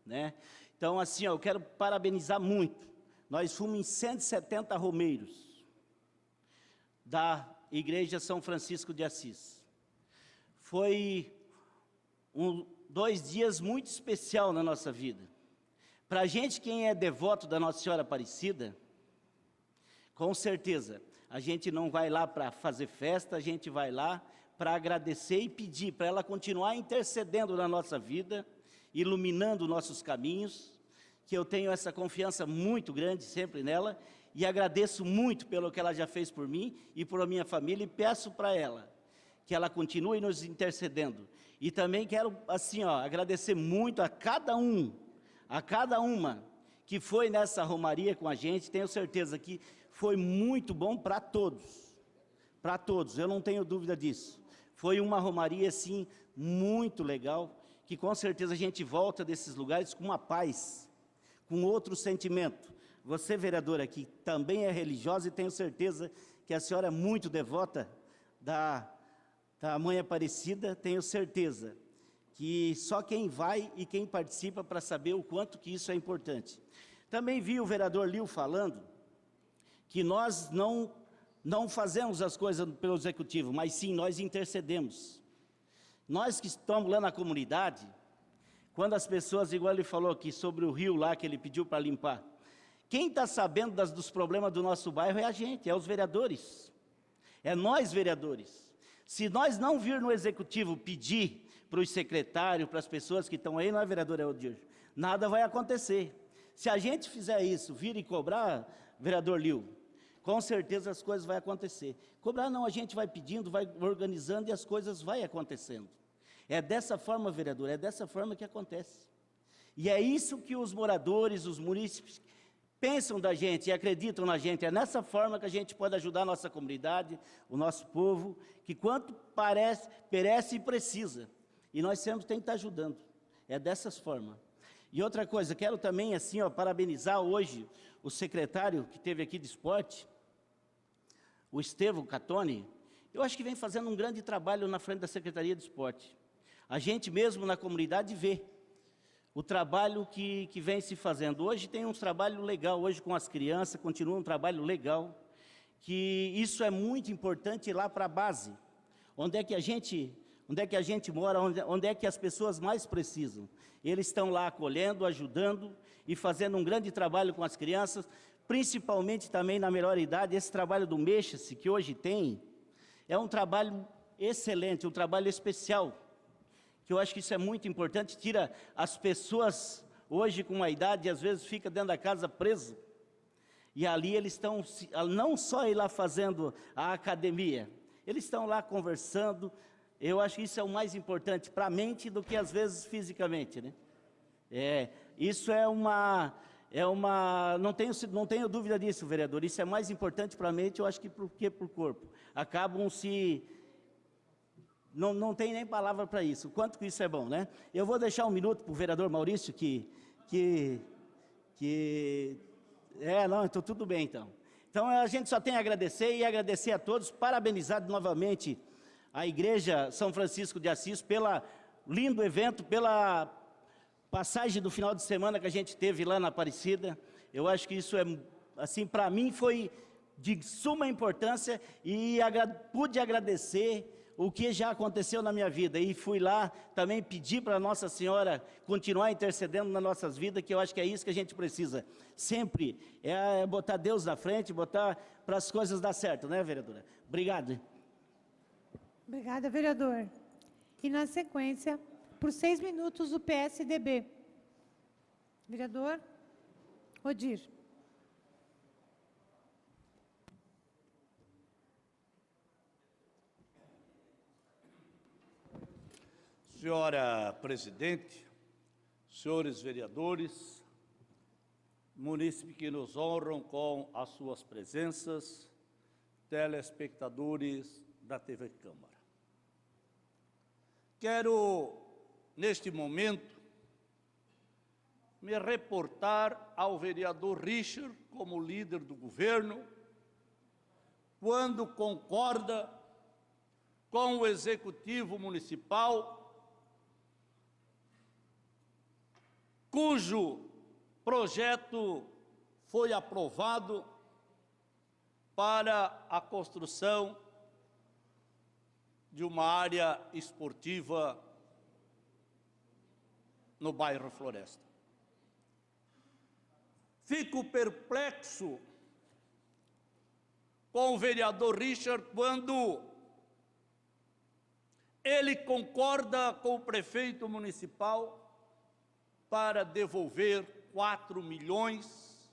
né? Então, assim, ó, eu quero parabenizar muito. Nós fomos em 170 romeiros da Igreja São Francisco de Assis. Foi 2 dias muito especial na nossa vida. Para a gente, quem é devoto da Nossa Senhora Aparecida, com certeza, a gente não vai lá para fazer festa, a gente vai lá para agradecer e pedir para ela continuar intercedendo na nossa vida, iluminando nossos caminhos, que eu tenho essa confiança muito grande sempre nela, e agradeço muito pelo que ela já fez por mim e por minha família, e peço para ela que ela continue nos intercedendo. E também quero, assim, ó, agradecer muito a cada uma que foi nessa romaria com a gente. Tenho certeza que foi muito bom para todos, eu não tenho dúvida disso. Foi uma romaria, assim, muito legal, que com certeza a gente volta desses lugares com uma paz, com outro sentimento. Você, vereadora, que também é religiosa, e tenho certeza que a senhora é muito devota da Mãe Aparecida, tenho certeza que só quem vai e quem participa para saber o quanto que isso é importante. Também vi o vereador Lio falando que nós não fazemos as coisas pelo executivo, mas sim nós intercedemos. Nós que estamos lá na comunidade, quando as pessoas, igual ele falou aqui sobre o rio lá que ele pediu para limpar, quem está sabendo dos problemas do nosso bairro é a gente, é os vereadores, é nós vereadores. Se nós não vir no executivo pedir para os secretários, para as pessoas que estão aí, não é, vereador Eldir? Nada vai acontecer. Se a gente fizer isso, vir e cobrar, vereador Lio, com certeza as coisas vão acontecer. Cobrar não, a gente vai pedindo, vai organizando e as coisas vão acontecendo. É dessa forma, vereador, é dessa forma que acontece. E é isso que os moradores, os munícipes, pensam da gente e acreditam na gente. É nessa forma que a gente pode ajudar a nossa comunidade, o nosso povo, que quanto perece e precisa. E nós sempre temos que estar ajudando. É dessas formas. E outra coisa, quero também, assim, ó, parabenizar hoje o secretário que teve aqui de esporte, o Estevão Catoni. Eu acho que vem fazendo um grande trabalho na frente da Secretaria de Esporte. A gente mesmo na comunidade vê o trabalho que vem se fazendo. Hoje tem um trabalho legal, hoje com as crianças, continua um trabalho legal, que isso é muito importante lá para a base, onde é que a gente mora, onde é que as pessoas mais precisam. Eles estão lá acolhendo, ajudando e fazendo um grande trabalho com as crianças, principalmente também na melhor idade. Esse trabalho do Mexa-se, que hoje tem, é um trabalho excelente, um trabalho especial, que eu acho que isso é muito importante, tira as pessoas hoje com uma idade, às vezes fica dentro da casa preso, e ali eles estão, não só ir lá fazendo a academia, eles estão lá conversando. Eu acho que isso é o mais importante para a mente do que às vezes fisicamente, né? Isso não tenho dúvida disso, vereador, isso é mais importante para a mente, eu acho, que para o corpo. Acabam se... Não tem nem palavra para isso, o quanto que isso é bom, né? Eu vou deixar um minuto para o vereador Maurício, então tudo bem, então. Então, a gente só tem a agradecer e agradecer a todos, parabenizar novamente a Igreja São Francisco de Assis pelo lindo evento, pela passagem do final de semana que a gente teve lá na Aparecida. Eu acho que isso assim, para mim foi de suma importância e pude agradecer o que já aconteceu na minha vida, e fui lá também pedir para Nossa Senhora continuar intercedendo nas nossas vidas, que eu acho que é isso que a gente precisa, sempre, é botar Deus na frente, botar para as coisas dar certo, né, vereadora? Obrigado. Obrigada, vereador. E na sequência, por 6 minutos, o PSDB. Vereador Odir. Senhora presidente, senhores vereadores, munícipes que nos honram com as suas presenças, telespectadores da TV Câmara. Quero, neste momento, me reportar ao vereador Richard como líder do governo, quando concorda com o Executivo Municipal, cujo projeto foi aprovado para a construção de uma área esportiva no bairro Floresta. Fico perplexo com o vereador Richard quando ele concorda com o prefeito municipal para devolver 4 milhões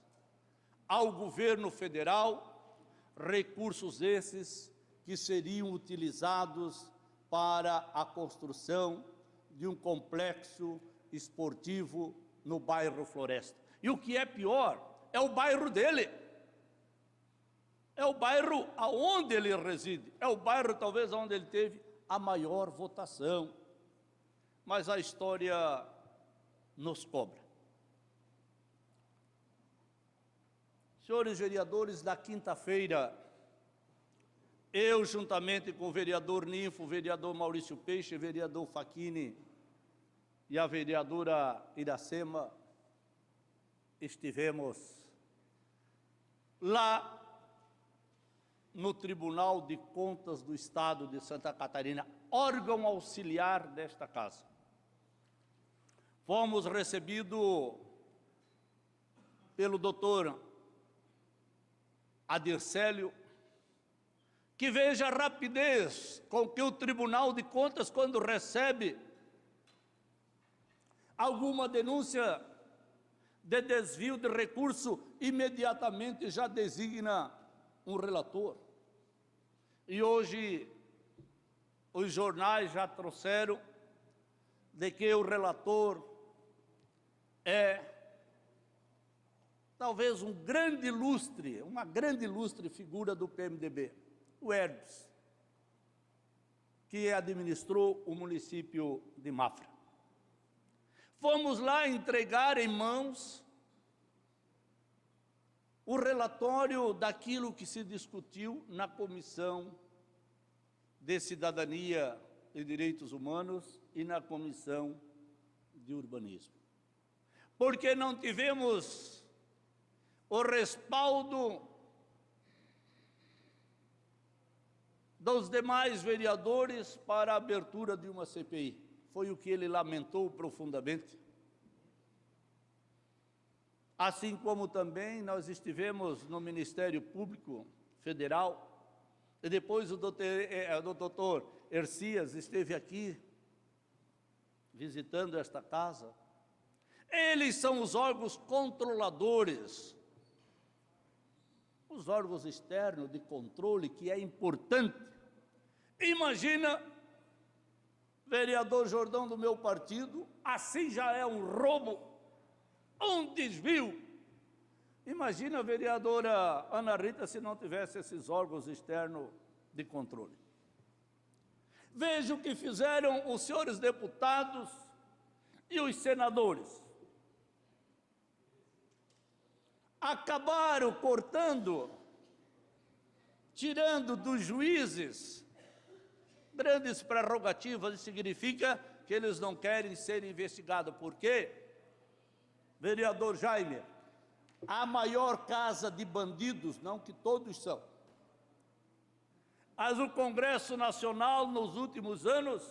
ao governo federal, recursos esses que seriam utilizados para a construção de um complexo esportivo no bairro Floresta. E o que é pior, é o bairro dele. É o bairro aonde ele reside. É o bairro, talvez, onde ele teve a maior votação. Mas a história nos cobra. Senhores vereadores, na quinta-feira, eu, juntamente com o vereador Ninfo, o vereador Maurício Peixe, o vereador Facchini e a vereadora Iracema, estivemos lá no Tribunal de Contas do Estado de Santa Catarina, órgão auxiliar desta casa. Fomos recebidos pelo doutor Adircélio, que veja a rapidez com que o Tribunal de Contas, quando recebe alguma denúncia de desvio de recurso, imediatamente já designa um relator. E hoje os jornais já trouxeram de que o relator é talvez uma grande ilustre figura do PMDB, o Hermes, que administrou o município de Mafra. Fomos lá entregar em mãos o relatório daquilo que se discutiu na Comissão de Cidadania e Direitos Humanos e na Comissão de Urbanismo. Porque não tivemos o respaldo dos demais vereadores para a abertura de uma CPI. Foi o que ele lamentou profundamente. Assim como também nós estivemos no Ministério Público Federal, e depois o doutor Hercias esteve aqui, visitando esta casa. Eles são os órgãos controladores, os órgãos externos de controle, que é importante. Imagina, vereador Jordão do meu partido, assim já é um roubo, um desvio. Imagina a vereadora Ana Rita se não tivesse esses órgãos externos de controle. Veja o que fizeram os senhores deputados e os senadores. Acabaram cortando, tirando dos juízes grandes prerrogativas, isso significa que eles não querem ser investigados. Por quê? Vereador Jaime, a maior casa de bandidos, não que todos são, mas o Congresso Nacional, nos últimos anos,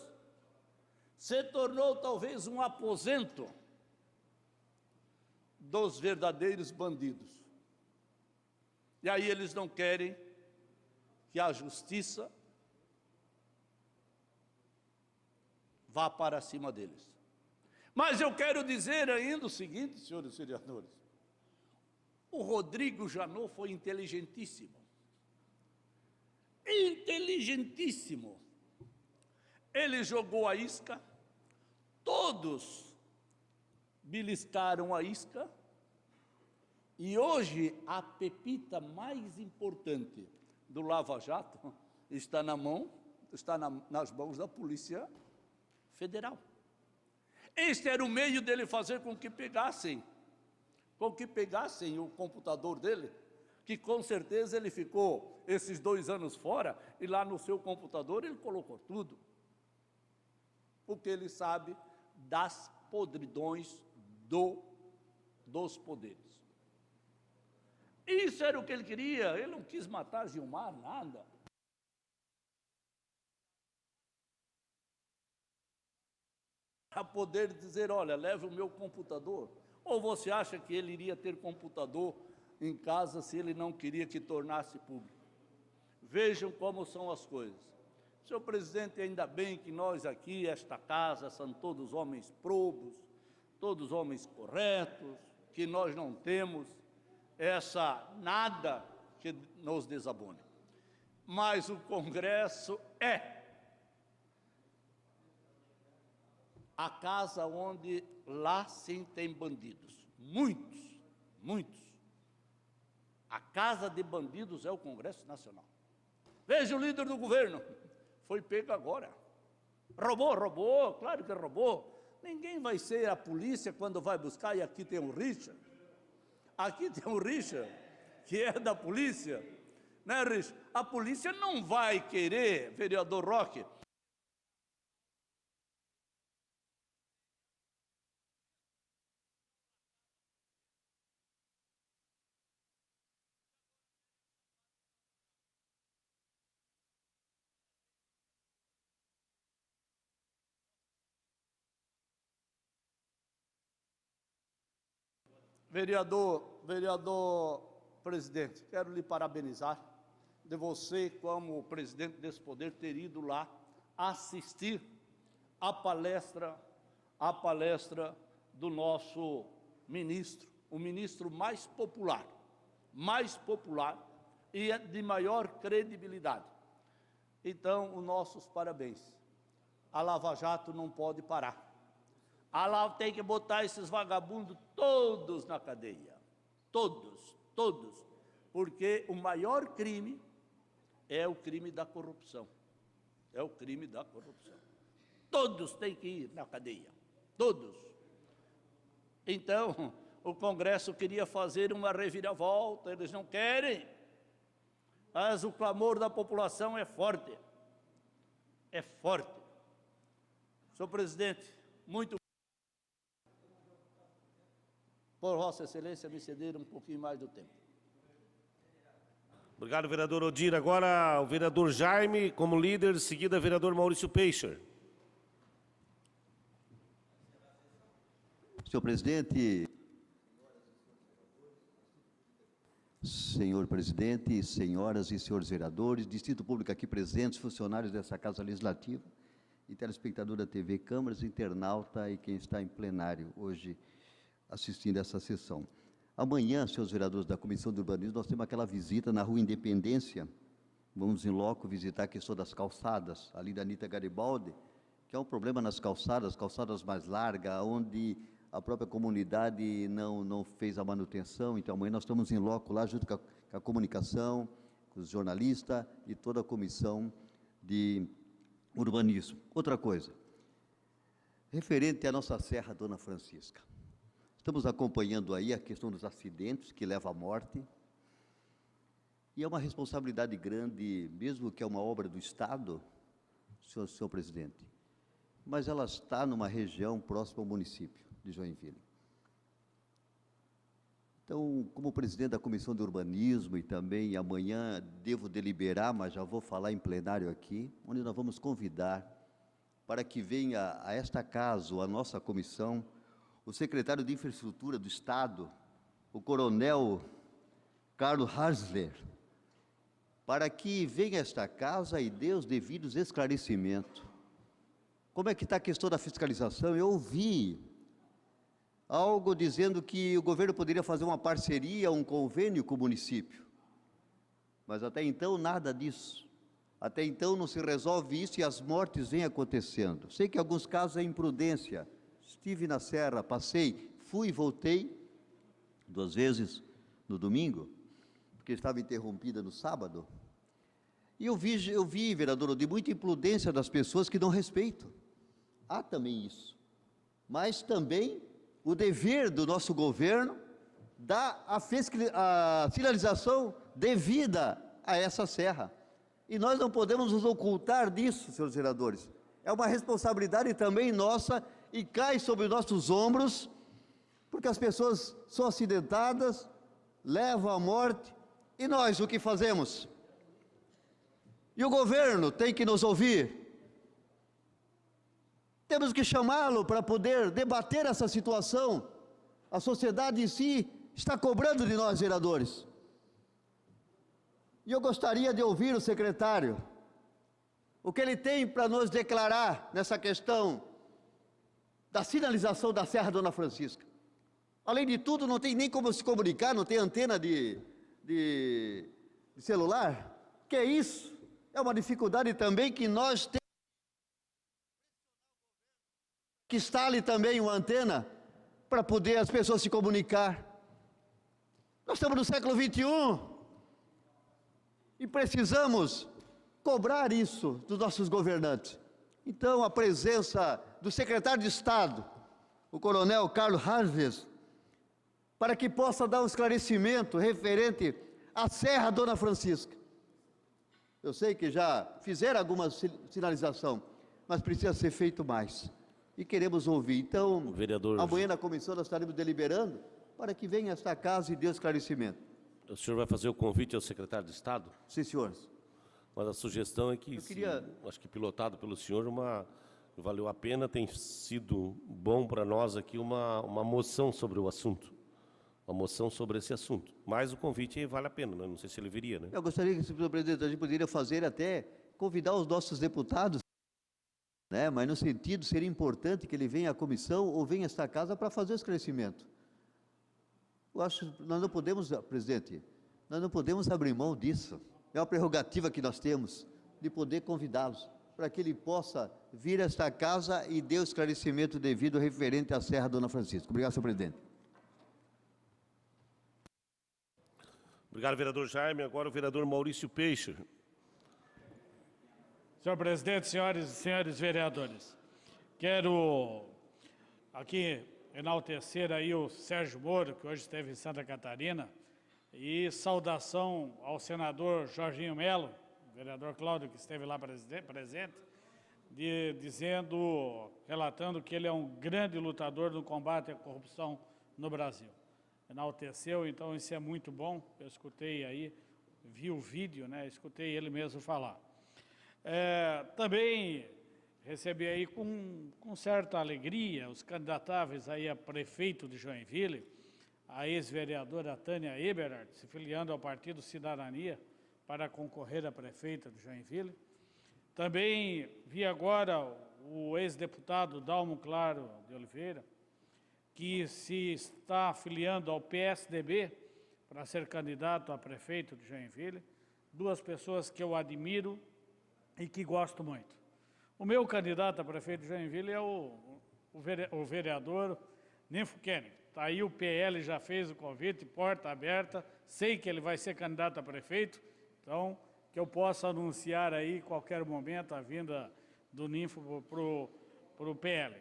se tornou talvez um aposento dos verdadeiros bandidos. E aí eles não querem que a justiça vá para cima deles. Mas eu quero dizer ainda o seguinte, senhores vereadores, o Rodrigo Janot foi inteligentíssimo. Inteligentíssimo. Ele jogou a isca, Todos beliscaram a isca, e hoje a pepita mais importante do Lava Jato está nas mãos da Polícia Federal. Este era o meio dele fazer com que pegassem o computador dele, que com certeza ele ficou esses 2 anos fora, e lá no seu computador ele colocou tudo, porque ele sabe das podridões dos poderes. Isso era o que ele queria, ele não quis matar Gilmar, nada. A poder dizer, olha, leve o meu computador. Ou você acha que ele iria ter computador em casa se ele não queria que tornasse público? Vejam como são as coisas. Senhor presidente, ainda bem que nós aqui, esta casa, são todos homens probos, todos homens corretos, que nós não temos nada que nos desabone. Mas o Congresso é a casa onde lá sim tem bandidos, muitos. A casa de bandidos é o Congresso Nacional. Veja o líder do governo, foi pego agora. Roubou, claro que roubou. Ninguém vai ser a polícia quando vai buscar, e aqui tem um Richard. Aqui tem um Richard, que é da polícia. Né, Richard? A polícia não vai querer, vereador Roque, Vereador presidente, quero lhe parabenizar de você, como presidente desse poder, ter ido lá assistir a palestra do nosso ministro, o ministro mais popular e de maior credibilidade. Então, os nossos parabéns. A Lava Jato não pode parar. Lá tem que botar esses vagabundos todos na cadeia, todos, porque o maior crime é o crime da corrupção, Todos têm que ir na cadeia, todos. Então, o Congresso queria fazer uma reviravolta, eles não querem, mas o clamor da população é forte. Senhor presidente, muito por Vossa Excelência me ceder um pouquinho mais do tempo. Obrigado, vereador Odir. Agora o vereador Jaime como líder, seguida vereador Maurício Peixer. Senhor presidente, senhor presidente, senhoras e senhores vereadores, Distrito Público aqui presentes, funcionários dessa Casa Legislativa e telespectador da TV Câmaras, internauta e quem está em plenário hoje assistindo essa sessão. Amanhã, senhores vereadores da Comissão de Urbanismo, nós temos aquela visita na Rua Independência. Vamos em loco visitar a questão das calçadas, ali da Anita Garibaldi, que é um problema nas calçadas mais largas, onde a própria comunidade não fez a manutenção. Então, amanhã nós estamos em loco lá, junto com a comunicação, com os jornalistas e toda a comissão de urbanismo. Outra coisa, referente à nossa Serra Dona Francisca. Estamos acompanhando aí a questão dos acidentes que levam à morte, e é uma responsabilidade grande, mesmo que é uma obra do Estado, senhor presidente, mas ela está numa região próxima ao município de Joinville. Então, como presidente da Comissão de Urbanismo, e também amanhã devo deliberar, mas já vou falar em plenário aqui, onde nós vamos convidar para que venha a esta casa, a nossa comissão, o secretário de Infraestrutura do Estado, o coronel Carlos Hasler, para que venha a esta casa e dê os devidos esclarecimentos. Como é que está a questão da fiscalização? Eu ouvi algo dizendo que o governo poderia fazer uma parceria, um convênio com o município, mas até então nada disso. Até então não se resolve isso e as mortes vêm acontecendo. Sei que em alguns casos é imprudência, estive na Serra, passei, fui e voltei 2 vezes no domingo, porque estava interrompida no sábado. E eu vi, vereador, de muita imprudência das pessoas que não respeitam. Há também isso. Mas também o dever do nosso governo dar a sinalização devida a essa serra. E nós não podemos nos ocultar disso, senhores vereadores. É uma responsabilidade também nossa e cai sobre os nossos ombros, porque as pessoas são acidentadas, levam à morte, e nós o que fazemos? E o governo tem que nos ouvir. Temos que chamá-lo para poder debater essa situação. A sociedade em si está cobrando de nós, vereadores. E eu gostaria de ouvir o secretário, o que ele tem para nos declarar nessa questão da sinalização da Serra Dona Francisca. Além de tudo, não tem nem como se comunicar, não tem antena de celular. Que é isso? É uma dificuldade também que nós temos. Que instale também uma antena para poder as pessoas se comunicar. Nós estamos no século XXI e precisamos cobrar isso dos nossos governantes. Então, a presença do secretário de Estado, o coronel Carlos Harves, para que possa dar um esclarecimento referente à Serra Dona Francisca. Eu sei que já fizeram alguma sinalização, mas precisa ser feito mais. E queremos ouvir. Então, amanhã na comissão nós estaremos deliberando para que venha esta casa e dê esclarecimento. O senhor vai fazer o convite ao secretário de Estado? Sim, senhores. Mas a sugestão é que, acho que pilotado pelo senhor, valeu a pena, tem sido bom para nós aqui uma moção sobre o assunto. Uma moção sobre esse assunto. Mas o convite aí vale a pena, né? Não sei se ele viria, né? Eu gostaria que, senhor presidente, a gente poderia fazer até, convidar os nossos deputados, né? Mas no sentido, seria importante que ele venha à comissão ou venha a esta casa para fazer o esclarecimento. Eu acho que nós não podemos, presidente, nós não podemos abrir mão disso. É uma prerrogativa que nós temos, de poder convidá-los, para que ele possa vir a esta casa e dê o esclarecimento devido referente à Serra Dona Francisca. Obrigado, senhor presidente. Obrigado, vereador Jaime. Agora o vereador Maurício Peixe. Senhor presidente, senhoras e senhores vereadores, quero aqui enaltecer aí o Sérgio Moro, que hoje esteve em Santa Catarina, e saudação ao senador Jorginho Melo, vereador Cláudio, que esteve lá presente, relatando que ele é um grande lutador no combate à corrupção no Brasil. Enalteceu, então isso é muito bom. Eu escutei aí, vi o vídeo, né? Escutei ele mesmo falar. Também recebi aí com certa alegria os candidatáveis aí a prefeito de Joinville, a ex-vereadora Tânia Eberhard, se filiando ao Partido Cidadania para concorrer a prefeita de Joinville. Também vi agora o ex-deputado Dalmo Claro de Oliveira, que se está afiliando ao PSDB para ser candidato a prefeito de Joinville. 2 pessoas que eu admiro e que gosto muito. O meu candidato a prefeito de Joinville é o vereador Ninfo Kenning. Está aí, o PL já fez o convite, porta aberta, sei que ele vai ser candidato a prefeito, então que eu possa anunciar aí, qualquer momento, a vinda do Ninfo para o PL.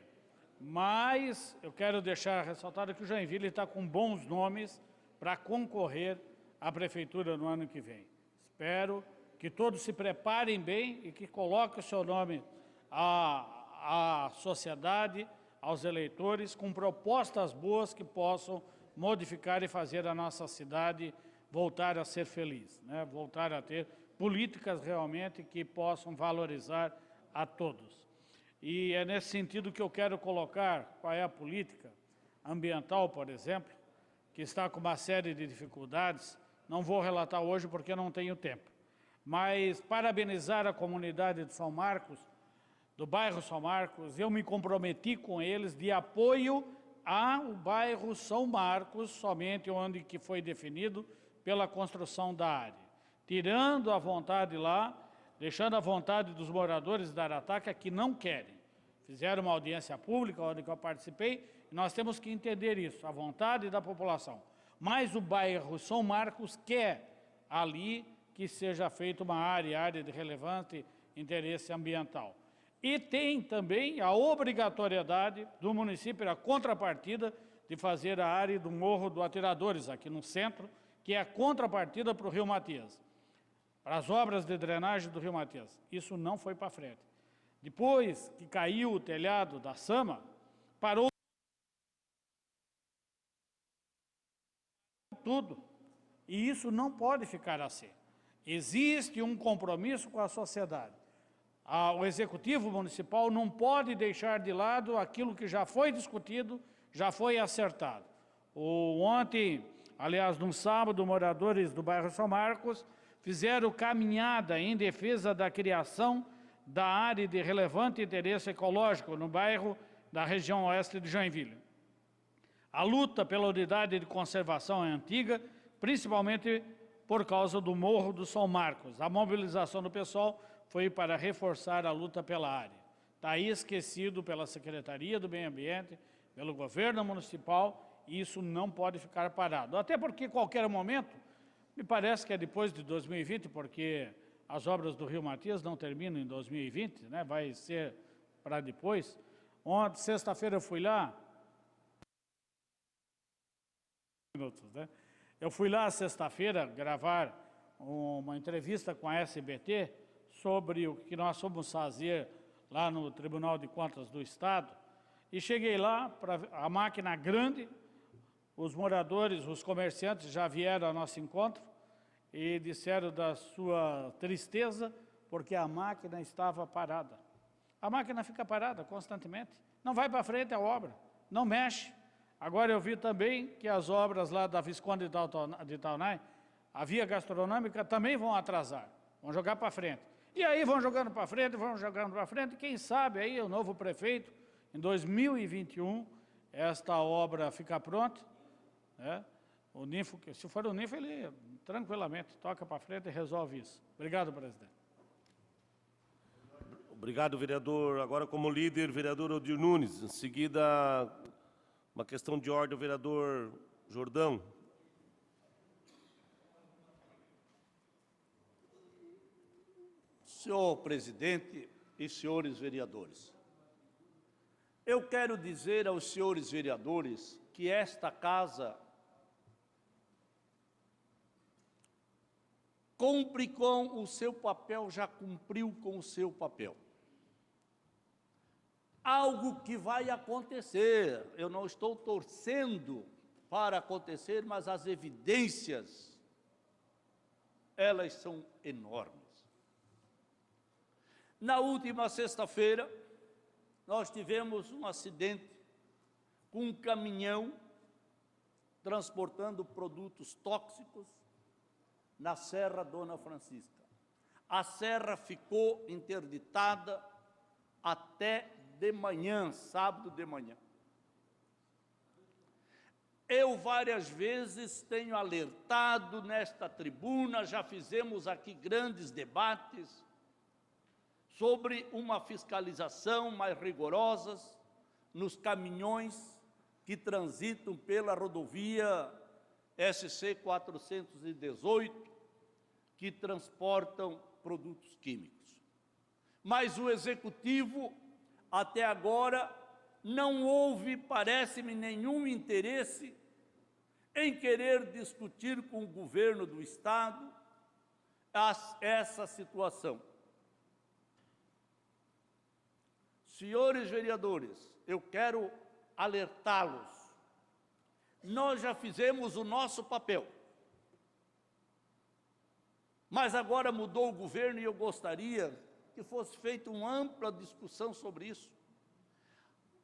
Mas eu quero deixar ressaltado que o Joinville está com bons nomes para concorrer à prefeitura no ano que vem. Espero que todos se preparem bem e que coloquem o seu nome à sociedade, aos eleitores, com propostas boas que possam modificar e fazer a nossa cidade voltar a ser feliz, né? Voltar a ter políticas realmente que possam valorizar a todos. E é nesse sentido que eu quero colocar qual é a política ambiental, por exemplo, que está com uma série de dificuldades. Não vou relatar hoje porque não tenho tempo. Mas parabenizar a comunidade de São Marcos, do bairro São Marcos, eu me comprometi com eles de apoio ao bairro São Marcos, somente onde que foi definido pela construção da área. Tirando a vontade lá, deixando a vontade dos moradores da Arataca que não querem. fizeram uma audiência pública, onde eu participei, e nós temos que entender isso, a vontade da população. Mas o bairro São Marcos quer ali que seja feita uma área de relevante interesse ambiental. E tem também a obrigatoriedade do município, a contrapartida, de fazer a área do Morro do Atiradores, aqui no centro, que é a contrapartida para o Rio Matias, para as obras de drenagem do Rio Matias. Isso não foi para frente. Depois que caiu o telhado da Sama, parou tudo. E isso não pode ficar assim. Existe um compromisso com a sociedade. O Executivo Municipal não pode deixar de lado aquilo que já foi discutido, já foi acertado. Ontem, aliás, no sábado, moradores do bairro São Marcos fizeram caminhada em defesa da criação da área de relevante interesse ecológico no bairro da região oeste de Joinville. A luta pela unidade de conservação é antiga, principalmente por causa do Morro do São Marcos. A mobilização do pessoal foi para reforçar a luta pela área. Está aí esquecido pela Secretaria do Meio Ambiente, pelo governo municipal, e isso não pode ficar parado. Até porque, qualquer momento, me parece que é depois de 2020, porque as obras do Rio Matias não terminam em 2020, né? Vai ser para depois. Ontem, sexta-feira, eu fui lá. Né? Eu fui lá sexta-feira gravar uma entrevista com a SBT sobre o que nós fomos fazer lá no Tribunal de Contas do Estado. E cheguei lá, para a máquina grande, os moradores, os comerciantes já vieram ao nosso encontro e disseram da sua tristeza, porque a máquina estava parada. A máquina fica parada constantemente, não vai para frente a obra, não mexe. Agora eu vi também que as obras lá da Visconde de Taunay, a via gastronômica, também vão atrasar, vão jogar para frente. E aí vão jogando para frente, quem sabe aí o novo prefeito, em 2021, esta obra fica pronta, né? O NINFO, se for o NINFO, ele tranquilamente toca para frente e resolve isso. Obrigado, presidente. Obrigado, vereador. Agora, como líder, vereador Odir Nunes. Em seguida, uma questão de ordem, o vereador Jordão. Senhor presidente e senhores vereadores, eu quero dizer aos senhores vereadores que esta casa cumpre com o seu papel, já cumpriu com o seu papel. Algo que vai acontecer, eu não estou torcendo para acontecer, mas as evidências, elas são enormes. Na última sexta-feira, nós tivemos um acidente com um caminhão transportando produtos tóxicos na Serra Dona Francisca. A serra ficou interditada até de manhã, sábado de manhã. Eu várias vezes tenho alertado nesta tribuna, já fizemos aqui grandes debates sobre uma fiscalização mais rigorosa nos caminhões que transitam pela rodovia SC 418, que transportam produtos químicos. Mas o Executivo, até agora, não houve, parece-me, nenhum interesse em querer discutir com o governo do Estado essa situação. Senhores vereadores, eu quero alertá-los. Nós já fizemos o nosso papel. Mas agora mudou o governo e eu gostaria que fosse feita uma ampla discussão sobre isso.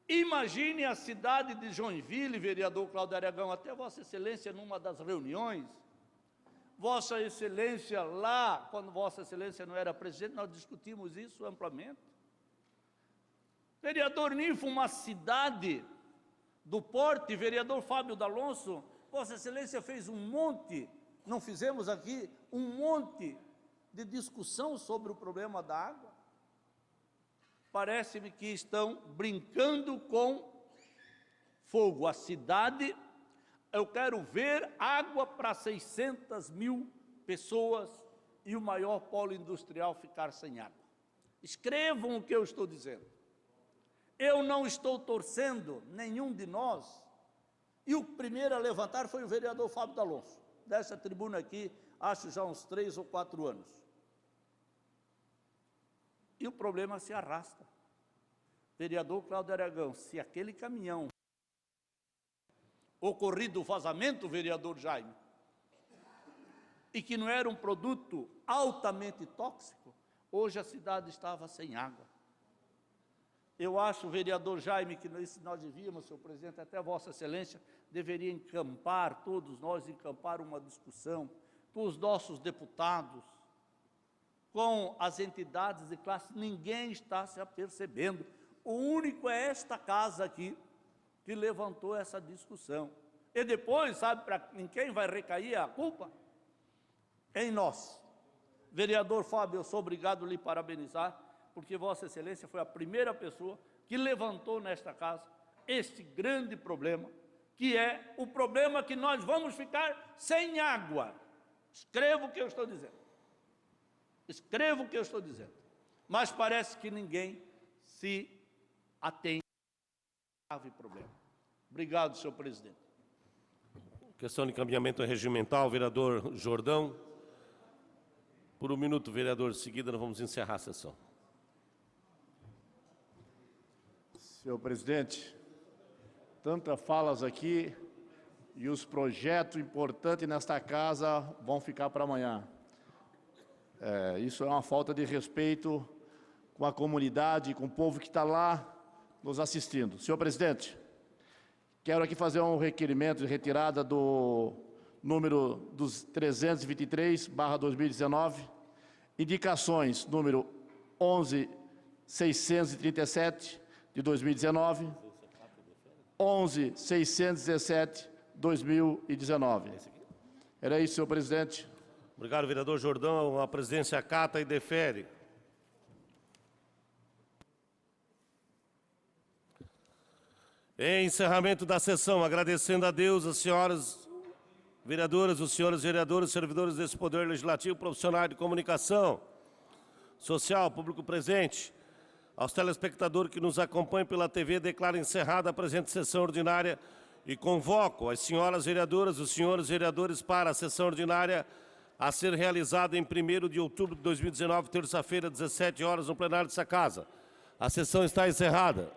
Imagine a cidade de Joinville, vereador Cláudio Aragão, até Vossa Excelência numa das reuniões, Vossa Excelência lá, quando Vossa Excelência não era presidente, nós discutimos isso amplamente. Vereador Ninfo, uma cidade do porte, vereador Fábio D'Alonso, Vossa Excelência fez um monte, não fizemos aqui, um monte de discussão sobre o problema da água. parece-me que estão brincando com fogo. A cidade, eu quero ver água para 600 mil pessoas e o maior polo industrial ficar sem água. Escrevam o que eu estou dizendo. Eu não estou torcendo, nenhum de nós, e o primeiro a levantar foi o vereador Fábio D'Alonso, dessa tribuna aqui, acho já uns 3 ou 4 anos. E o problema se arrasta. Vereador Cláudio Aragão, se aquele caminhão ocorrido o vazamento, vereador Jaime, e que não era um produto altamente tóxico, hoje a cidade estava sem água. Eu acho, vereador Jaime, que nós devíamos, senhor presidente, até Vossa Excelência, deveria encampar, todos nós, encampar uma discussão com os nossos deputados, com as entidades de classe. Ninguém está se apercebendo. O único é esta casa aqui que levantou essa discussão. E depois, sabe em quem vai recair a culpa? Em nós. Vereador Fábio, eu sou obrigado a lhe parabenizar, porque Vossa Excelência foi a primeira pessoa que levantou nesta casa este grande problema, que é o problema que nós vamos ficar sem água. Escreva o que eu estou dizendo. Escreva o que eu estou dizendo. Mas parece que ninguém se atende a esse grave problema. Obrigado, senhor presidente. Questão de encaminhamento regimental, vereador Jordão. Por 1 minuto, vereador, em seguida nós vamos encerrar a sessão. Senhor presidente, tantas falas aqui e os projetos importantes nesta casa vão ficar para amanhã. Isso é uma falta de respeito com a comunidade, com o povo que está lá nos assistindo. Senhor presidente, quero aqui fazer um requerimento de retirada do número dos 323/2019, indicações número 11.637 de 2019, 11.617 2019. Era isso, senhor presidente. Obrigado, vereador Jordão. A presidência acata e defere. Em encerramento da sessão, agradecendo a Deus, as senhoras vereadoras, os senhores vereadores, servidores desse Poder Legislativo, profissionais de comunicação social, público presente, aos telespectadores que nos acompanham pela TV, declaro encerrada a presente sessão ordinária e convoco as senhoras vereadoras e os senhores vereadores para a sessão ordinária a ser realizada em 1º de outubro de 2019, terça-feira, 17 horas, no plenário dessa casa. A sessão está encerrada.